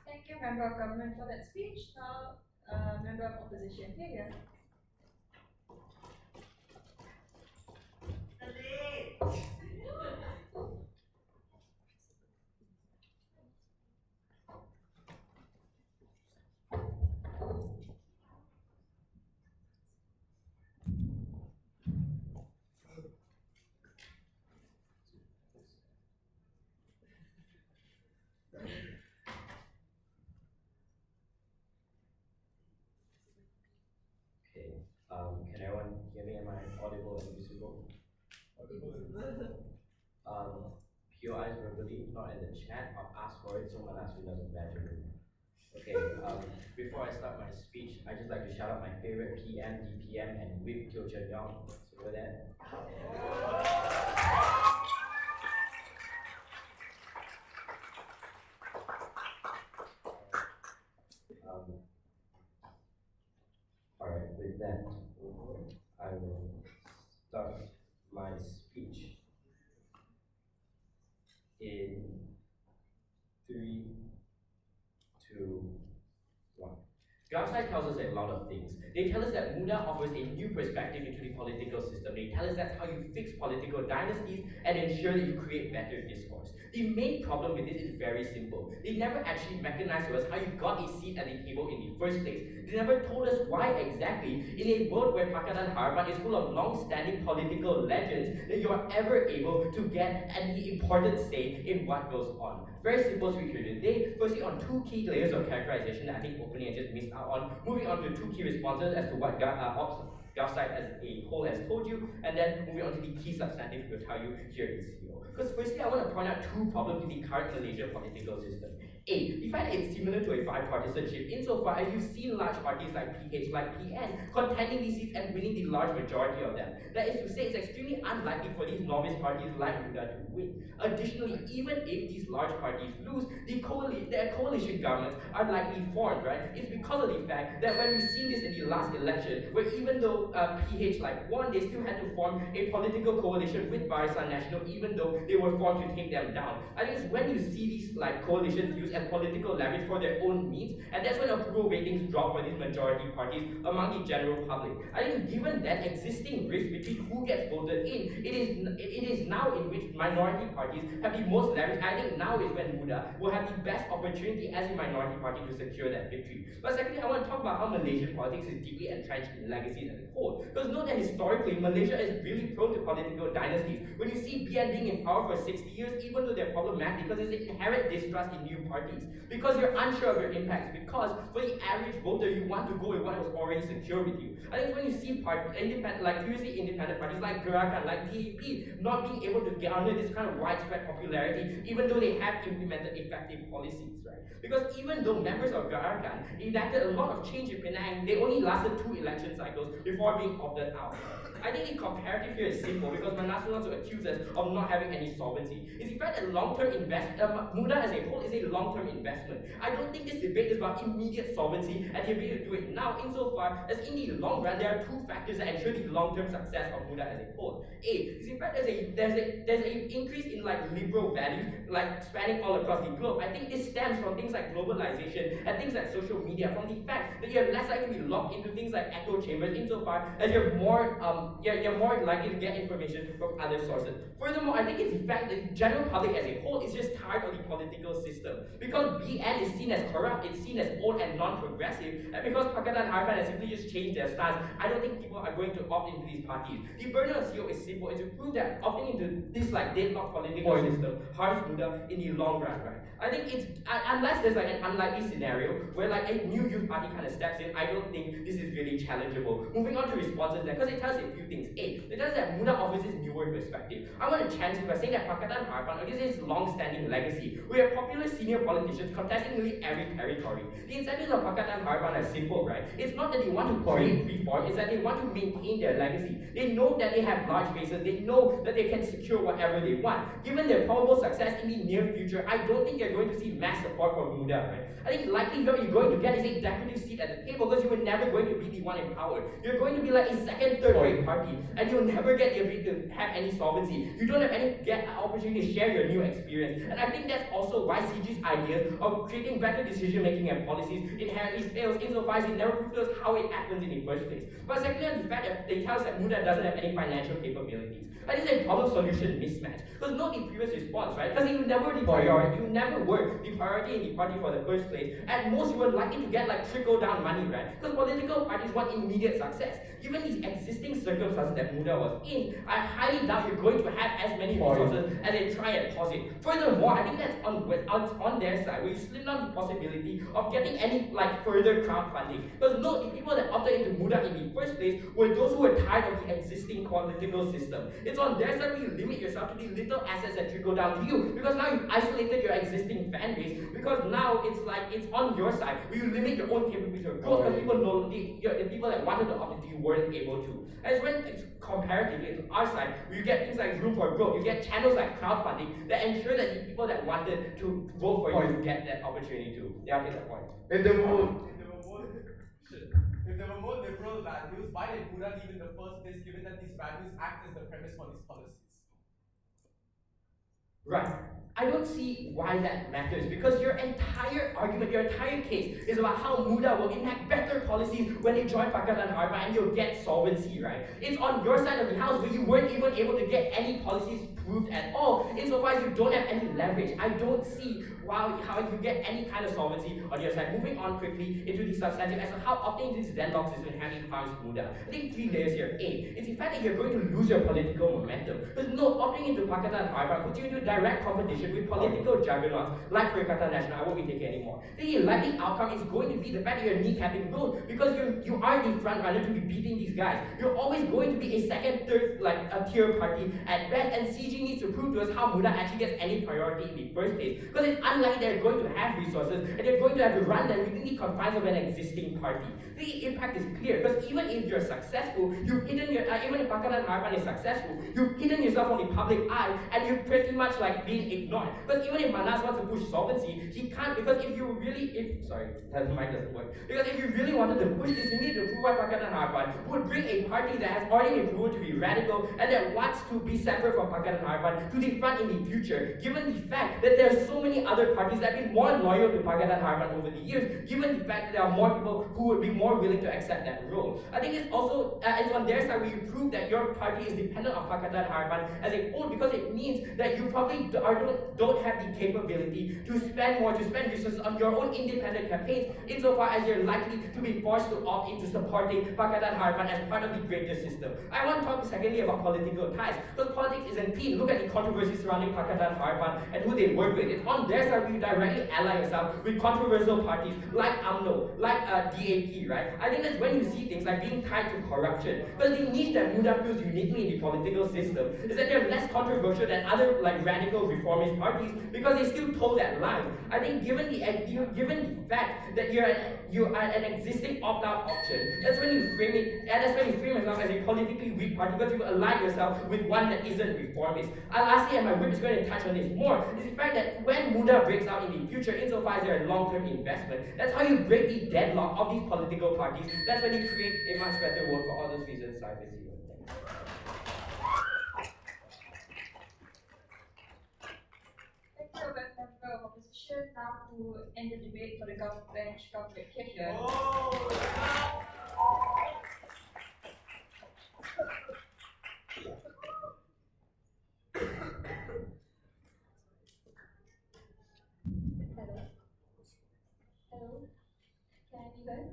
Thank you, Member of Government, for that speech. Now, Member of Opposition, here. Can everyone hear me? Am I audible and visible? POIs verbally, not in the chat. I'll ask for it. Someone asked me doesn't matter. Okay. Before I start my speech, I just like to shout out my favorite PM, DPM, and Whip Kyo Chen Yong. So over there. Alright, with that, I will start my speech in 3, 2, 1. Gaussai tells us a lot of things. They tell us that MUDA offers a new perspective into the political system. They tell us that's how you fix political dynasties and ensure that you create better discourse. The main problem with this is very simple. They never actually recognized to us how you got a seat at the table in the first place. They never told us why exactly, in a world where Pakatan Harapan is full of long-standing political legends, that you are ever able to get any important say in what goes on. Very simple speech here today. Firstly, on two key layers of characterization that I think opening I just missed out on. Moving on to two key responses as to what Gaussai as a whole has told you, and then moving on to the key substantive will tell you here in CO. Because firstly, I want to point out two problems with the current Malaysian political system. A, the fact that it's similar to a bipartisanship insofar as you see large parties like PH, like PN, contending these seats and winning the large majority of them. That is to say, it's extremely unlikely for these novice parties like MUDA to win. Additionally, even if these large parties lose, their coalition governments are likely formed, right? It's because of the fact that when we see this in the last election, where even though PH won, they still had to form a political coalition with Barisan Nasional, even though they were formed to take them down. I think it's when you see these coalitions used as political leverage for their own needs, and that's when approval ratings drop for these majority parties among the general public. I think given that existing risk between who gets voted in, it is now in which minority parties have the most leverage. I think now is when MUDA will have the best opportunity as a minority party to secure that victory. But secondly, I want to talk about how Malaysian politics is deeply entrenched in legacies as a whole. Because note that historically, Malaysia is really prone to political dynasties. When you see BN being in power for 60 years, even though they're problematic, because there's an inherent distrust in new parties, because you're unsure of your impacts, because for the average voter, you want to go with what was already secure with you. I think when you see previously independent parties like Gerakan, like DAP, not being able to garner this kind of widespread popularity, even though they have implemented effective policies, right? Because even though members of Gerakan enacted a lot of change in Penang, they only lasted 2 election cycles before being opted out. I think the comparative here is simple because Manaslu wants to accuse us of not having any solvency. It's in fact a long-term MUDA as a whole is a long-term investment. I don't think this debate is about immediate solvency and the ability to do it now, insofar as in the long run there are 2 factors that ensure the long-term success of MUDA as a whole. A is in fact there's an increase in liberal values spanning all across the globe. I think this stems from things like globalization and things like social media, from the fact that you're less likely to be locked into things like echo chambers insofar as you're more likely to get information from other sources. Furthermore, I think it's the fact that the general public as a whole is just tired of the political system. Because BN is seen as corrupt, it's seen as old and non-progressive, and because Pakatan Harapan has simply just changed their stance, I don't think people are going to opt into these parties. The burden on CO is simple, it's to prove that opting into this deadlock political system harms MUDA in the long run, right? I think it's, unless there's an unlikely scenario where a new youth party kind of steps in, I don't think this is really challengeable. Moving on to responses then, because it tells you a few things. A, it tells that MUDA offers this newer perspective. I want to challenge it by saying that Pakatan Harapan is its long-standing legacy. We have popular senior politicians contesting nearly every territory. The incentives of Pakatan Harapan are simple, right? It's not that they want to create reform, it's that they want to maintain their legacy. They know that they have large bases, they know that they can secure whatever they want. Given their probable success in the near future, I don't think you're going to see mass support for MUDA, right? I think likely what you're going to get is a deputy seat at the table because you were never going to be the one in power. You're going to be like a second, third-rate party, and you'll never get the ability to have any solvency. You don't have any opportunity to share your new experience. And I think that's also why CG's idea of creating better decision-making and policies inherently fails insofar as it never proves to us how it happens in the first place. But secondly, on the fact that they tell us that MUDA doesn't have any financial capabilities. That is a problem-solution mismatch. Because note the previous response, right? Because you never were the priority in the party for the first place. At most, you were likely to get trickle-down money, right? Because political parties want immediate success. Given these existing circumstances that MUDA was in, I highly doubt you're going to have as many resources as they try and posit. Furthermore, I think that's on their side, where you slim down the possibility of getting any further crowdfunding. Because note, the people that opted into MUDA in the first place were those who were tired of the existing political system. It's on their side where you limit yourself to the little assets that trickle down to you. Because now you've isolated your existing fan base. Because now it's on your side where you limit your own capability of growth. Because people know the people that wanted to opt into you weren't able to. And it's when it's comparatively it's our side where you get things like room for growth. You get channels like crowdfunding that ensure that the people that wanted to vote for you get that opportunity to. Yeah, I get that point. If there were more liberal values, why did MUDA leave in the first place, given that these values act as the premise for these policies? Right. I don't see why that matters, because your entire argument, your entire case is about how MUDA will enact better policies when they join Pakatan Harapan and you'll get solvency, right? It's on your side of the house where you weren't even able to get any policies proved at all, insofar as you don't have any leverage. I don't see how you get any kind of solvency on your side. Moving on quickly into the substantive as to how opting into these deadlocks is inherently harms MUDA. I think 3 layers here. A, it's the fact that you're going to lose your political momentum. Because no, opting into Pakatan Harapan puts you into direct competition with political juggernauts like Pakatan Nasional. I won't be taking anymore. The likely outcome is going to be the fact that you're kneecapping growth, because you are the front runner to be beating these guys. You're always going to be a second, third, like a tier party at best, and CG needs to prove to us how MUDA actually gets any priority in the first place. Because it's unlikely they're going to have resources and they're going to have to run them within the confines of an existing party. The impact is clear, because even if you're successful, you've hidden your even if Pakatan Harapan is successful, you've hidden yourself from the public eye and you're pretty much like being ignored. Because even if Manas wants to push solvency, he can't, because if you really that mic doesn't work. Because if you really wanted to push this, you need to prove why Pakatan Harapan would bring a party that has already been proven to be radical and that wants to be separate from Pakatan Harapan to the front in the future, given the fact that there are so many other parties that have been more loyal to Pakatan Harapan over the years, given the fact that there are more people who would be more willing to accept that role. I think it's also it's on their side where you prove that your party is dependent on Pakatan Harapan as a whole, because it means that you probably don't have the capability to spend resources on your own independent campaigns, insofar as you're likely to be forced to opt into supporting Pakatan Harapan as part of the greater system. I want to talk secondly about political ties, because politics isn't clean. Look at the controversy surrounding Pakatan Harapan and who they work with. It's on their side where you directly ally yourself with controversial parties like UMNO, like DAP, right? I think that's when you see things like being tied to corruption. Because the niche that MUDA feels uniquely in the political system is that they're less controversial than other like radical reformist parties, because they still toe that line. I think given the fact that you're an existing opt-out option, that's when you frame it, and that's when you frame yourself as a politically weak party, because you align yourself with one that isn't reformist. And lastly, and my whip is going to touch on this more, is the fact that when MUDA breaks out in the future, insofar as they're a long-term investment, that's how you break the deadlock of these political parties. That's when you create a much better world for all those reasons. I will see you. Thank you, member of opposition. Now to end the debate for the government bench, government here. Hello? Can I be heard?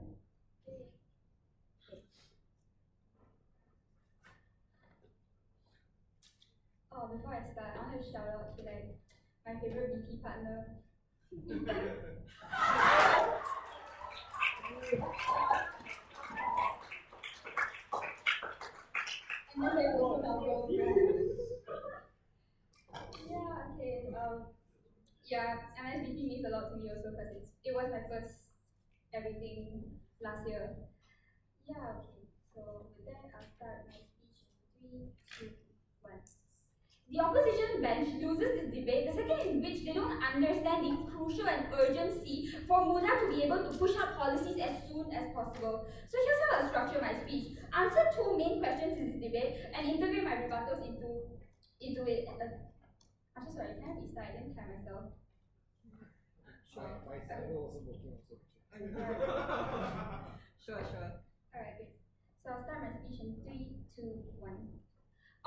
Oh, before I start, I want to shout out to like my favorite BT partner. And then there's also Malcolm. Yeah, okay. MNSBP means a lot to me also, because it was my first everything last year. Yeah, okay. So with that, I'll start my speech in 3, 2, 1. The opposition bench loses this debate the second in which they don't understand the crucial and urgency for MUDA to be able to push out policies as soon as possible. So here's how I'll structure my speech. Answer 2 main questions in this debate and integrate my rebuttals into it. I'm so sorry, can I restart? I didn't try myself. Sure, my timer wasn't working also. Sure. Alright, good. So I'll start my speech in 3, 2, 1.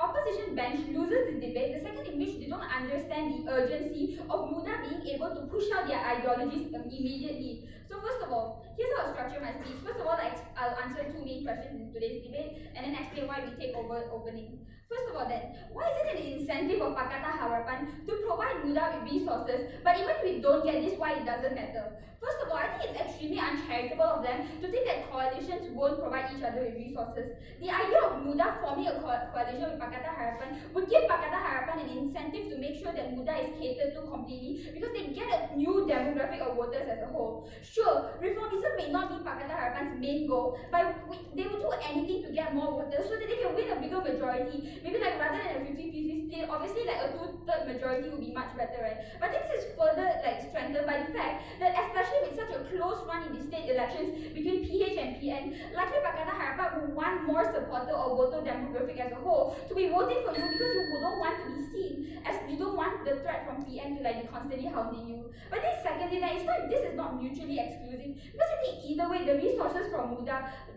Opposition bench loses this debate the second in which they don't understand the urgency of MUDA being able to push out their ideologies immediately. So first of all, here's how I'll structure my speech. First of all, I'll answer 2 main questions in today's debate and then explain why we take over opening. First of all then, why is it an incentive of Pakatan Harapan to provide MUDA with resources, but even if we don't get this, why it doesn't matter? First of all, I think it's extremely uncharitable of them to think that coalitions won't provide each other with resources. The idea of MUDA forming a coalition with Pakatan Harapan would give Pakatan Harapan an incentive to make sure that MUDA is catered to completely, because they get a new demographic of voters as a whole. Sure, reformism may not be Pakatan Harapan's main goal, but they will do anything to get more voters so that they can win a bigger majority. maybe like rather than a 50-50 split, obviously like a 2/3 majority would be much better, right? But this is further like strengthened by the fact that especially with such a close run in the state elections between PH and PN, likely Pakatan Harapan would want more supporter or voter demographic as a whole to be voting for you because you don't want to be seen as you don't want the threat from PN to like be constantly hounding you. But then secondly, that this is not mutually exclusive because I think either way the resources from MUDA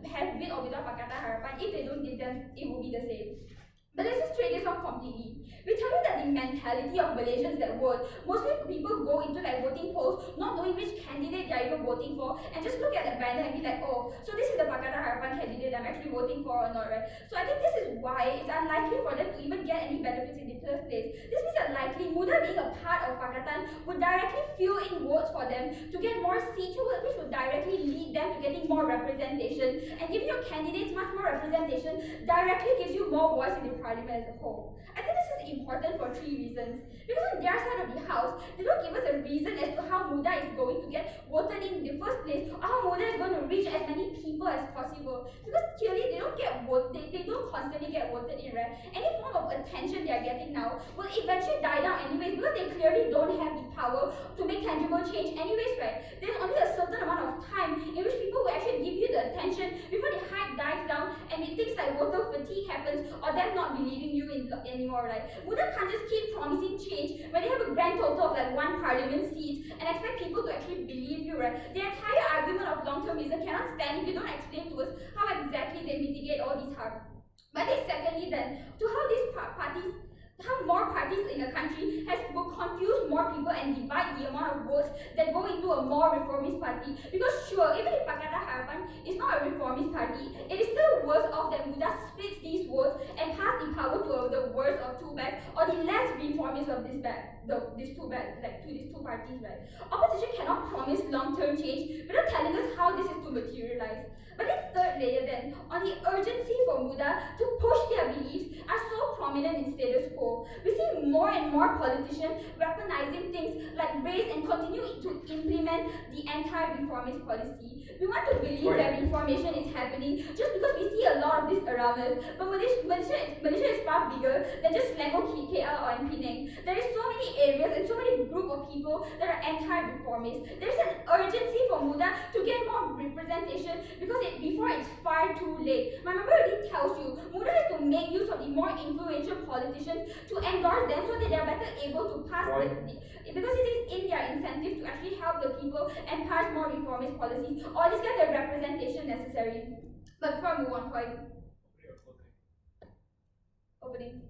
have with or without Pakatan Harapan, if they don't give them, it will be the same. But let's just trade this off completely. We tell you that the mentality of Malaysians that vote, mostly people go into like voting polls not knowing which candidate they are even voting for and just look at the banner and be like, oh, so this is the Pakatan Harapan candidate I'm actually voting for or not, right? So I think this is why it's unlikely for them to even get any benefits in the first place. This means that likely MUDA being a part of Pakatan would directly fill in votes for them to get more seats, which would directly lead them to getting more representation, and giving your candidates much more representation directly gives you more voice in the parliament as a whole. I think this is important for 3 reasons. Because on their side of the house, they don't give us a reason as to how MUDA is going to get voted in the first place, or how MUDA is going to reach as many people as possible. Because clearly they don't get voted, they don't constantly get voted in, right? Any form of attention they are getting now will eventually die down anyways, because they clearly don't have the power to make tangible change anyways, right? There's only a certain amount of time in which people will actually give you the attention before the hype dies down and things like voter fatigue happens or them not believing you anymore, right? MUDA can't just keep promising change when they have a grand total of like 1 parliament seat and expect people to actually believe you, right? The entire argument of long-termism cannot stand if you don't explain to us how exactly they mitigate all these harm. But then secondly then, to how these how more parties in a country will confuse more people and divide the amount of votes that go into a more reformist party. Because sure, even if Pakatan Harapan is not a reformist party, it is still worse off that MUDA splits these votes and pass the power to the worst of 2 bags or the less reformist of these 2 bags, like to these 2 parties, right? Opposition cannot promise long-term change without telling us how this is to materialize. But the third layer then, on the urgency for MUDA to push their beliefs are so prominent in status quo. We see more and more politicians weaponizing things like race and continue to implement the anti-reformist policy. We want to believe that reformation is happening just because we see a lot of this around us. But Malaysia is far bigger than just Selangor, KL or Penang. There is so many areas and so many group of people that are anti-reformist. There is an urgency for MUDA to get more representation because before it's far too late. My member already tells you, MUDA has to make use of the more influential politicians to endorse them so that they are better able to pass because it is in their incentive to actually help the people and pass more reformist policies or at least get the representation necessary. But before I move on, opening.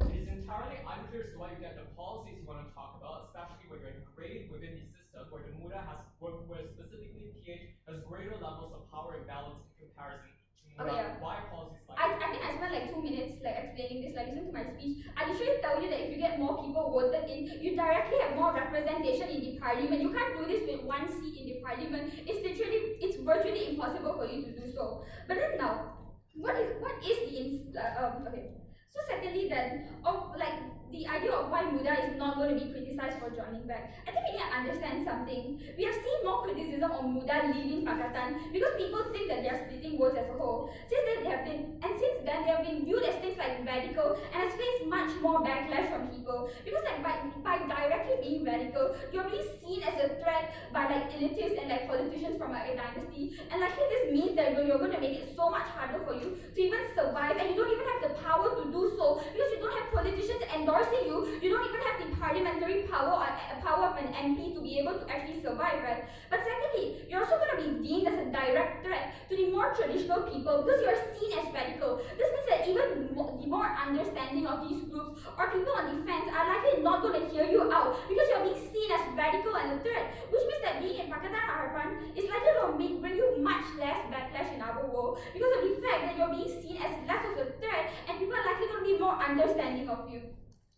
It is entirely unclear as to why you get the policies you want to talk about, especially when you're ingrained within the system where the MUDA where specifically PH has greater levels of power and balance in comparison to MUDA. Okay, yeah. Why policies like I think I spent like 2 minutes like explaining this, like listen to my speech. I literally tell you that if you get more people voted in, you directly have more representation in the parliament. You can't do this with 1 seat in the parliament. It's virtually impossible for you to do so. But then now, what is the okay. So secondly then, like the idea of why MUDA is not going to be criticized for joining back. I think we need to understand something. We have seen more criticism of MUDA leaving Pakatan because people think that they are splitting votes as a whole. Since then they have been viewed as things like radical and has faced much more backlash from people. Because like by directly being radical, you're being seen as a threat by like elitists and like politicians from a dynasty. And likely this means that you're going to make it so much harder for you to even survive, and you don't even have the power to do so because you don't have politicians endorsing you. You don't even have the parliamentary power of an MP to be able to actually survive, right? But secondly, you're also going to be deemed as a direct threat to the more traditional people because you're seen as radical. This means that even the more understanding of these groups or people on the fence are likely not going to hear you out because you're being seen as radical and a threat, which means that being in Pakatan Harapan is likely to bring you much less backlash in our world because of the fact that you're being seen as less of a threat and people are likely going to be more understanding of you.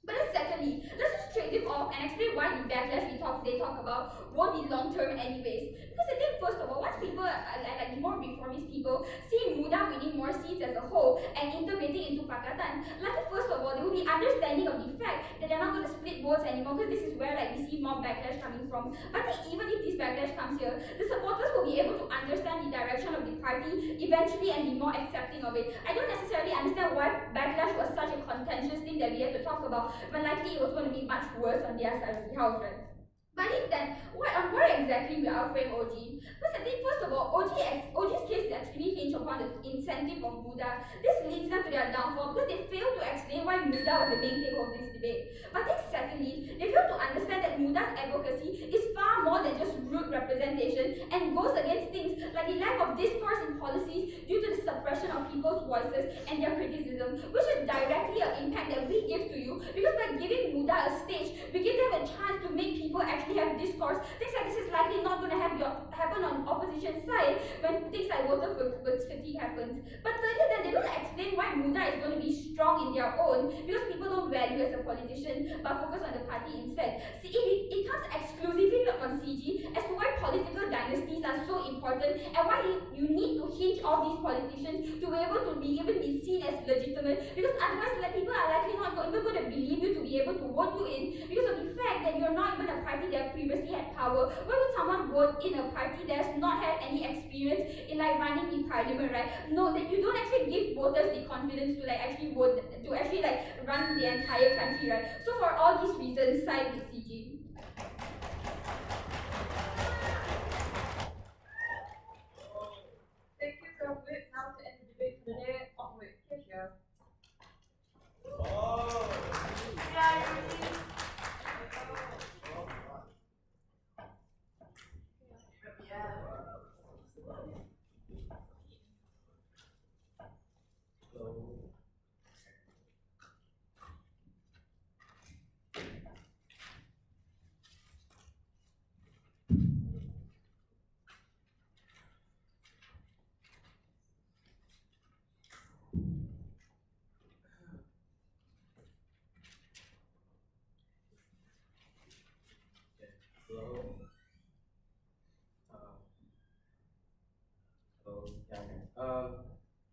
But then secondly, let's just trade it off and explain why the backlash they talk about won't be long term anyways. Because I think first of all, once people like the more reformist people see MUDA winning more seats as a whole and integrating into Pakatan, luckily first of all, they will be understanding of the fact that they're not going to split votes anymore, because this is where like we see more backlash coming from. But I think even if this backlash comes here, the supporters will be able to understand the direction of the party eventually and be more accepting of it. I don't necessarily understand why backlash was such a contentious thing that we had to talk about, when likely it was going to be much worse on their side of the house, right? But I think then, where exactly we are frame OG? Because I think first of all, OG's case is actually hinged upon the incentive of MUDA. This leads them to their downfall because they fail to explain why MUDA was the main take of this debate. But I think secondly, they fail to understand that MUDA's advocacy is far more than just root representation and goes against things like the lack of discourse in policies due to the suppression of people's voices and their criticism, which is directly an impact that we give to you, because by giving MUDA a stage, we give them a chance to make people actually have discourse. Things like this is likely not going to happen on opposition side when things like voter fatigue happens. But thirdly, then they don't explain why MUDA is going to be strong in their own, because people don't value as a politician but focus on the party instead. See, it comes exclusively on CG as to why political dynasties are so important and why you need to hinge all these politicians to be able to even be seen as legitimate, because otherwise like, people are likely not even going to believe you to be able to vote you in because of the fact that you're not even a party that previously had power. Why would someone vote in a party that has not had any experience in like running the parliament, right? No, that you don't actually give voters the confidence to like actually vote, to actually like run the entire country, right? So for all these reasons, side with CG. Thank you, so good. Now to end the debate for the day. Onward, Kesha.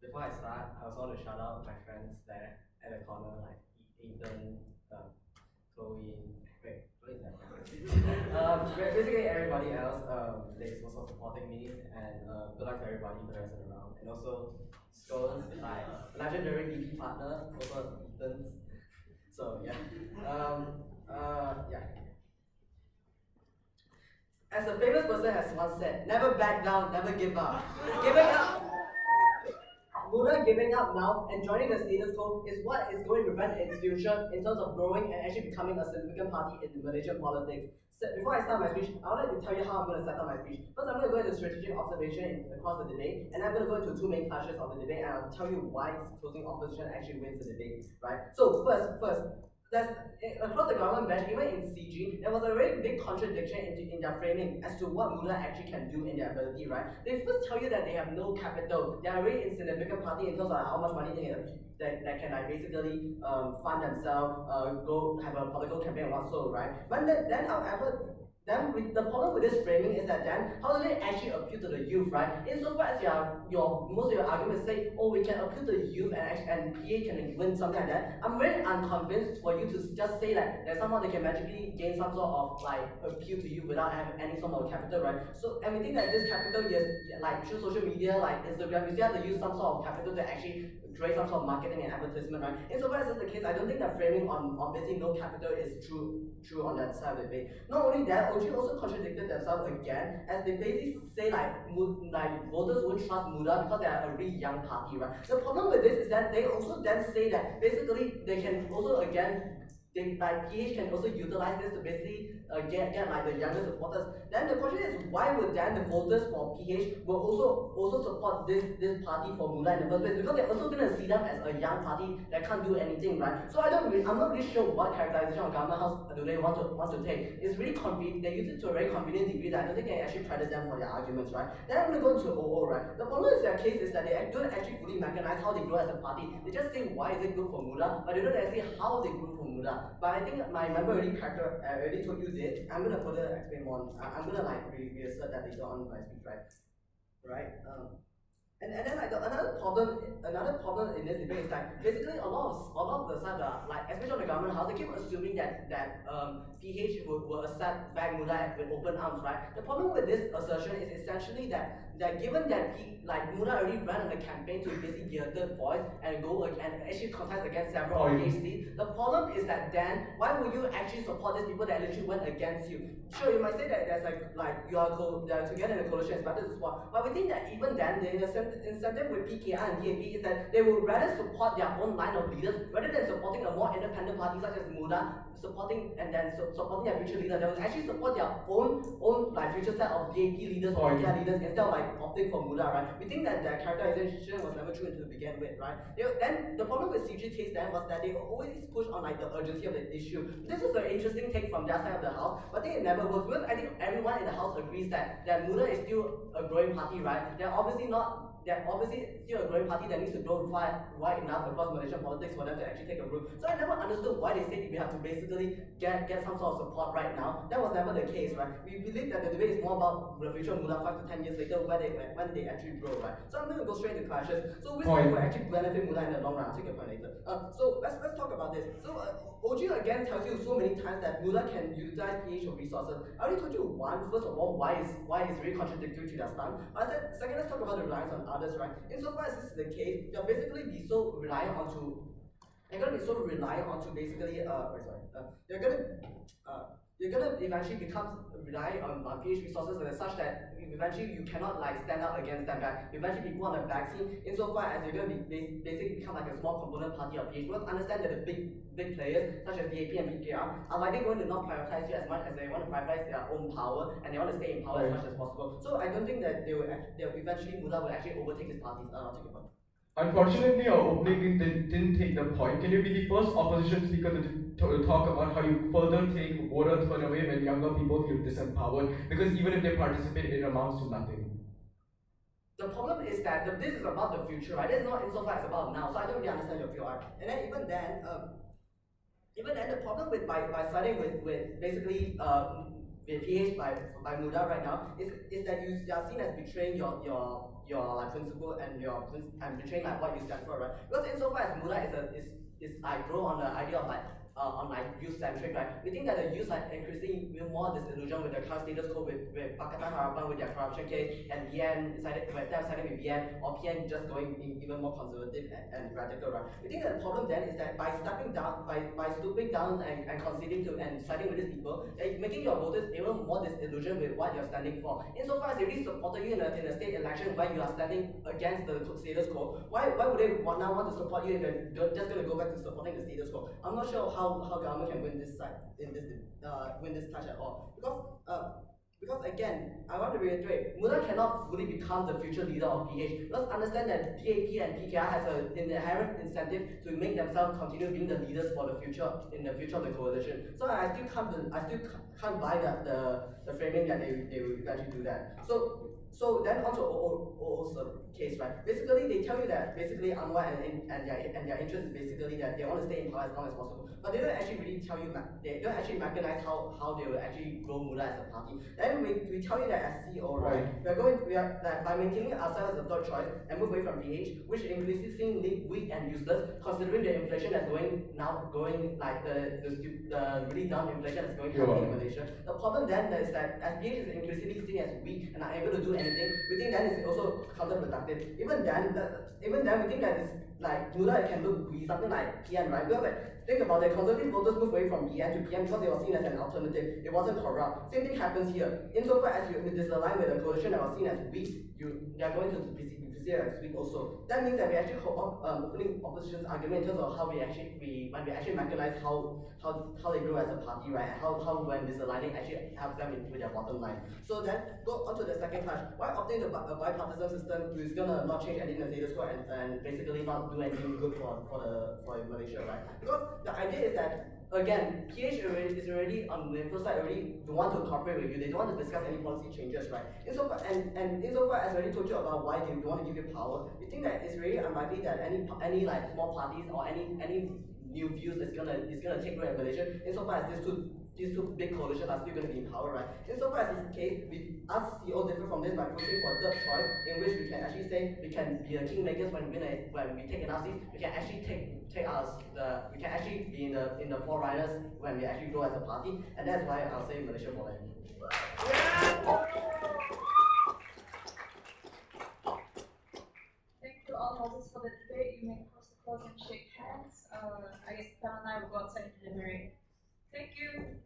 Before I start, I also want to shout out my friends there at the corner, like Ethan, Chloe, wait, Chloe is that? Basically everybody else that is also supporting me, and good luck to everybody present around. And also Scones, my legendary DP partner, also Ethan's. So yeah. Yeah. As a famous person has once said, never back down, never give up. Giving up. MUDA giving up now and joining the status quo is what is going to prevent its future in terms of growing and actually becoming a significant party in Malaysian politics. So before I start my speech, I would like to tell you how I'm going to set up my speech. First, I'm going to go into strategic observation across the debate, and I'm going to go into two main clashes of the debate, and I'll tell you why closing opposition actually wins the debate, right? So first, there's, across the government bench, even in CG, there was a very big contradiction in their framing as to what MUDA actually can do in their ability, right? They first tell you that they have no capital. They are a very insignificant party in terms of how much money they have, that can like basically fund themselves, go have a political campaign or so, right? But then however, the problem with this framing is that then how do they actually appeal to the youth, right? Insofar as your most of your arguments say, oh, we can appeal to the youth and PA can win something like that, I'm very unconvinced for you to just say that somehow they can magically gain some sort of like appeal to you without having any sort of capital, right? So and we think that this capital is like through social media, like Instagram, you still have to use some sort of capital to actually create some sort of marketing and advertisement, right? Insofar as that's the case, I don't think that framing on basically no capital is true on that side of the debate. Not only that, OG also contradicted themselves again, as they basically say like voters won't trust MUDA because they are a really young party, right? The problem with this is that they also then say that basically they can also again PH can also utilize this to basically get like the younger supporters. Then the question is, why would then the voters for PH will also support this party for MUDA in the first place? Because they're also going to see them as a young party that can't do anything, right? So I'm not really sure what characterization of government house do they want to take. It's really convenient. They use it to a very convenient degree that I don't think they actually credit them for their arguments, right? Then I'm going to go into OO, right? The problem is their case is that they don't actually fully mechanize how they grow as a party. They just say why is it good for MUDA, but they don't actually how they grew for MUDA. But I think my member already told you this. I'm gonna further explain more. I'm gonna like reassert that later on in my speech, right? And then like another problem in this debate is that basically a lot of the side like especially on the government house, they keep assuming that PH will accept back MUDA with open arms, right? The problem with this assertion is essentially that given that MUDA already ran on the campaign to basically be a third voice and go and actually contest against several PH seats, the problem is that then why would you actually support these people that literally went against you? Sure, you might say that there's like you are together in a coalition is better to support, but we think that even then the incentive with PKR and DAP is that they would rather support their own line of leaders rather than supporting a more independent party such as MUDA, supporting their future leader. They would actually support their own like future set of DAP leaders or PKR leaders instead of like opting for MUDA, right? We think that their characterization was never true to begin with, right? Then the problem with CG case then was that they always push on like the urgency of the issue. This was an interesting take from their side of the house, but I think it never works because I think everyone in the house agrees that MUDA is still a growing party, right? They're obviously still a growing party that needs to grow wide enough across Malaysian politics for them to actually take a root. So I never understood why they say we have to basically get some sort of support right now. That was never the case, right? We believe that the debate is more about the future of MUDA 5 to 10 years later when they actually grow, right? So I'm going to go straight into questions. So which side will actually benefit MUDA in the long run? I'll take your point later. So let's talk about this. So OG again tells you so many times that MUDA can utilize PH resources. I already told you first of all, why it's very contradictory to their stand. But I said, second, let's talk about the reliance on others, right? Insofar as this is the case, you're basically be so reliant onto basically you're gonna eventually become reliant on PH resources and such that eventually you cannot like stand out against them, right? Eventually people on the backseat, insofar as you're gonna be basically become like a small component party of PH. Because understand that the big players such as DAP and PKR are likely going to not prioritize you as much as they want to prioritize their own power and they want to stay in power as much as possible. So I don't think that they'll eventually MUDA will actually overtake these parties. I'll take your point. Unfortunately, our opening didn't take the point. Can you be the first opposition speaker to talk about how you further take voter turnover when younger people feel disempowered? Because even if they participate, it amounts to nothing. The problem is that this is about the future, right? It's not insofar as about now. So I don't really understand your PR. And then even then, the problem with by siding with basically with PH by MUDA right now is that you are seen as betraying your like principle and betraying like what you stand for, right? Because insofar as MUDA is like grow on the idea of on like youth centric, right? We think that the youth are increasingly more disillusioned with the current status quo with Pakatan Harapan with their corruption case and PN siding with PN or PN just going even more conservative and radical, right? We think that the problem then is that by stepping down, by stooping down and conceding to and siding with these people, making your voters even more disillusioned with what you're standing for. Insofar as they really supported you in a state election when you are standing against the status quo, why would they now want to support you if you're just going to go back to supporting the status quo? I'm not sure how government can win this side in this win this clash at all because again, I want to reiterate, MUDA cannot fully become the future leader of PH. Let's understand that DAP and PKR has an inherent incentive to make themselves continue being the leaders for the future in the future of the coalition. So I still can't buy the framing that they will eventually do that. So then onto OO's case, right? Basically, they tell you that basically Anwar and their interest is basically that they want to stay in power as long as possible. But they don't actually really tell you, they don't actually mechanize how they will actually grow MUDA as a party. Then we tell you that as CEO, right? We are like by maintaining ourselves as a third choice and move away from PH, which increasingly weak and useless, considering the inflation that's going like the really dumb inflation that's going happening in Malaysia. The problem then is that as PH is increasingly seen as weak and unable to do anything, we think that is also counterproductive. Even then, we think that it's like MUDA can be something like PN, right? Because like think about it, conservative voters moved away from PN to PM because they were seen as an alternative. It wasn't corrupt. Same thing happens here. Insofar as you disalign with a coalition that was seen as weak, they are going to be perceived as weak also. That means that we actually opening opposition's argument in terms of how when we actually mechanize how they grow as a party, right? And how when disaligning actually helps them with their bottom line. So then go on to the second part. Why opting a bipartisan system is gonna not change anything in the status quo and basically not do anything good for Malaysia, right? Because the idea is that again, PH is already on the neutral side, already don't want to cooperate with you. They don't want to discuss any policy changes, right? Insofar as I already told you about why they don't want to give you power, we think that it's really unlikely that any like small parties or any new views is gonna take root in Malaysia. Insofar as these two these two big coalitions are still going to be in power, right? Insofar as it's the case, us CEO differ from this by pushing for a third choice, in which we can actually say we can be the kingmakers when we take enough seats. We can actually we can actually be in the forerunners when we actually grow as a party, and that's why I'll say Malaysia for life. Thank you all houses for the debate. You may cross the floors and shake hands. I guess Pam and I will go outside to deliberate. Thank you.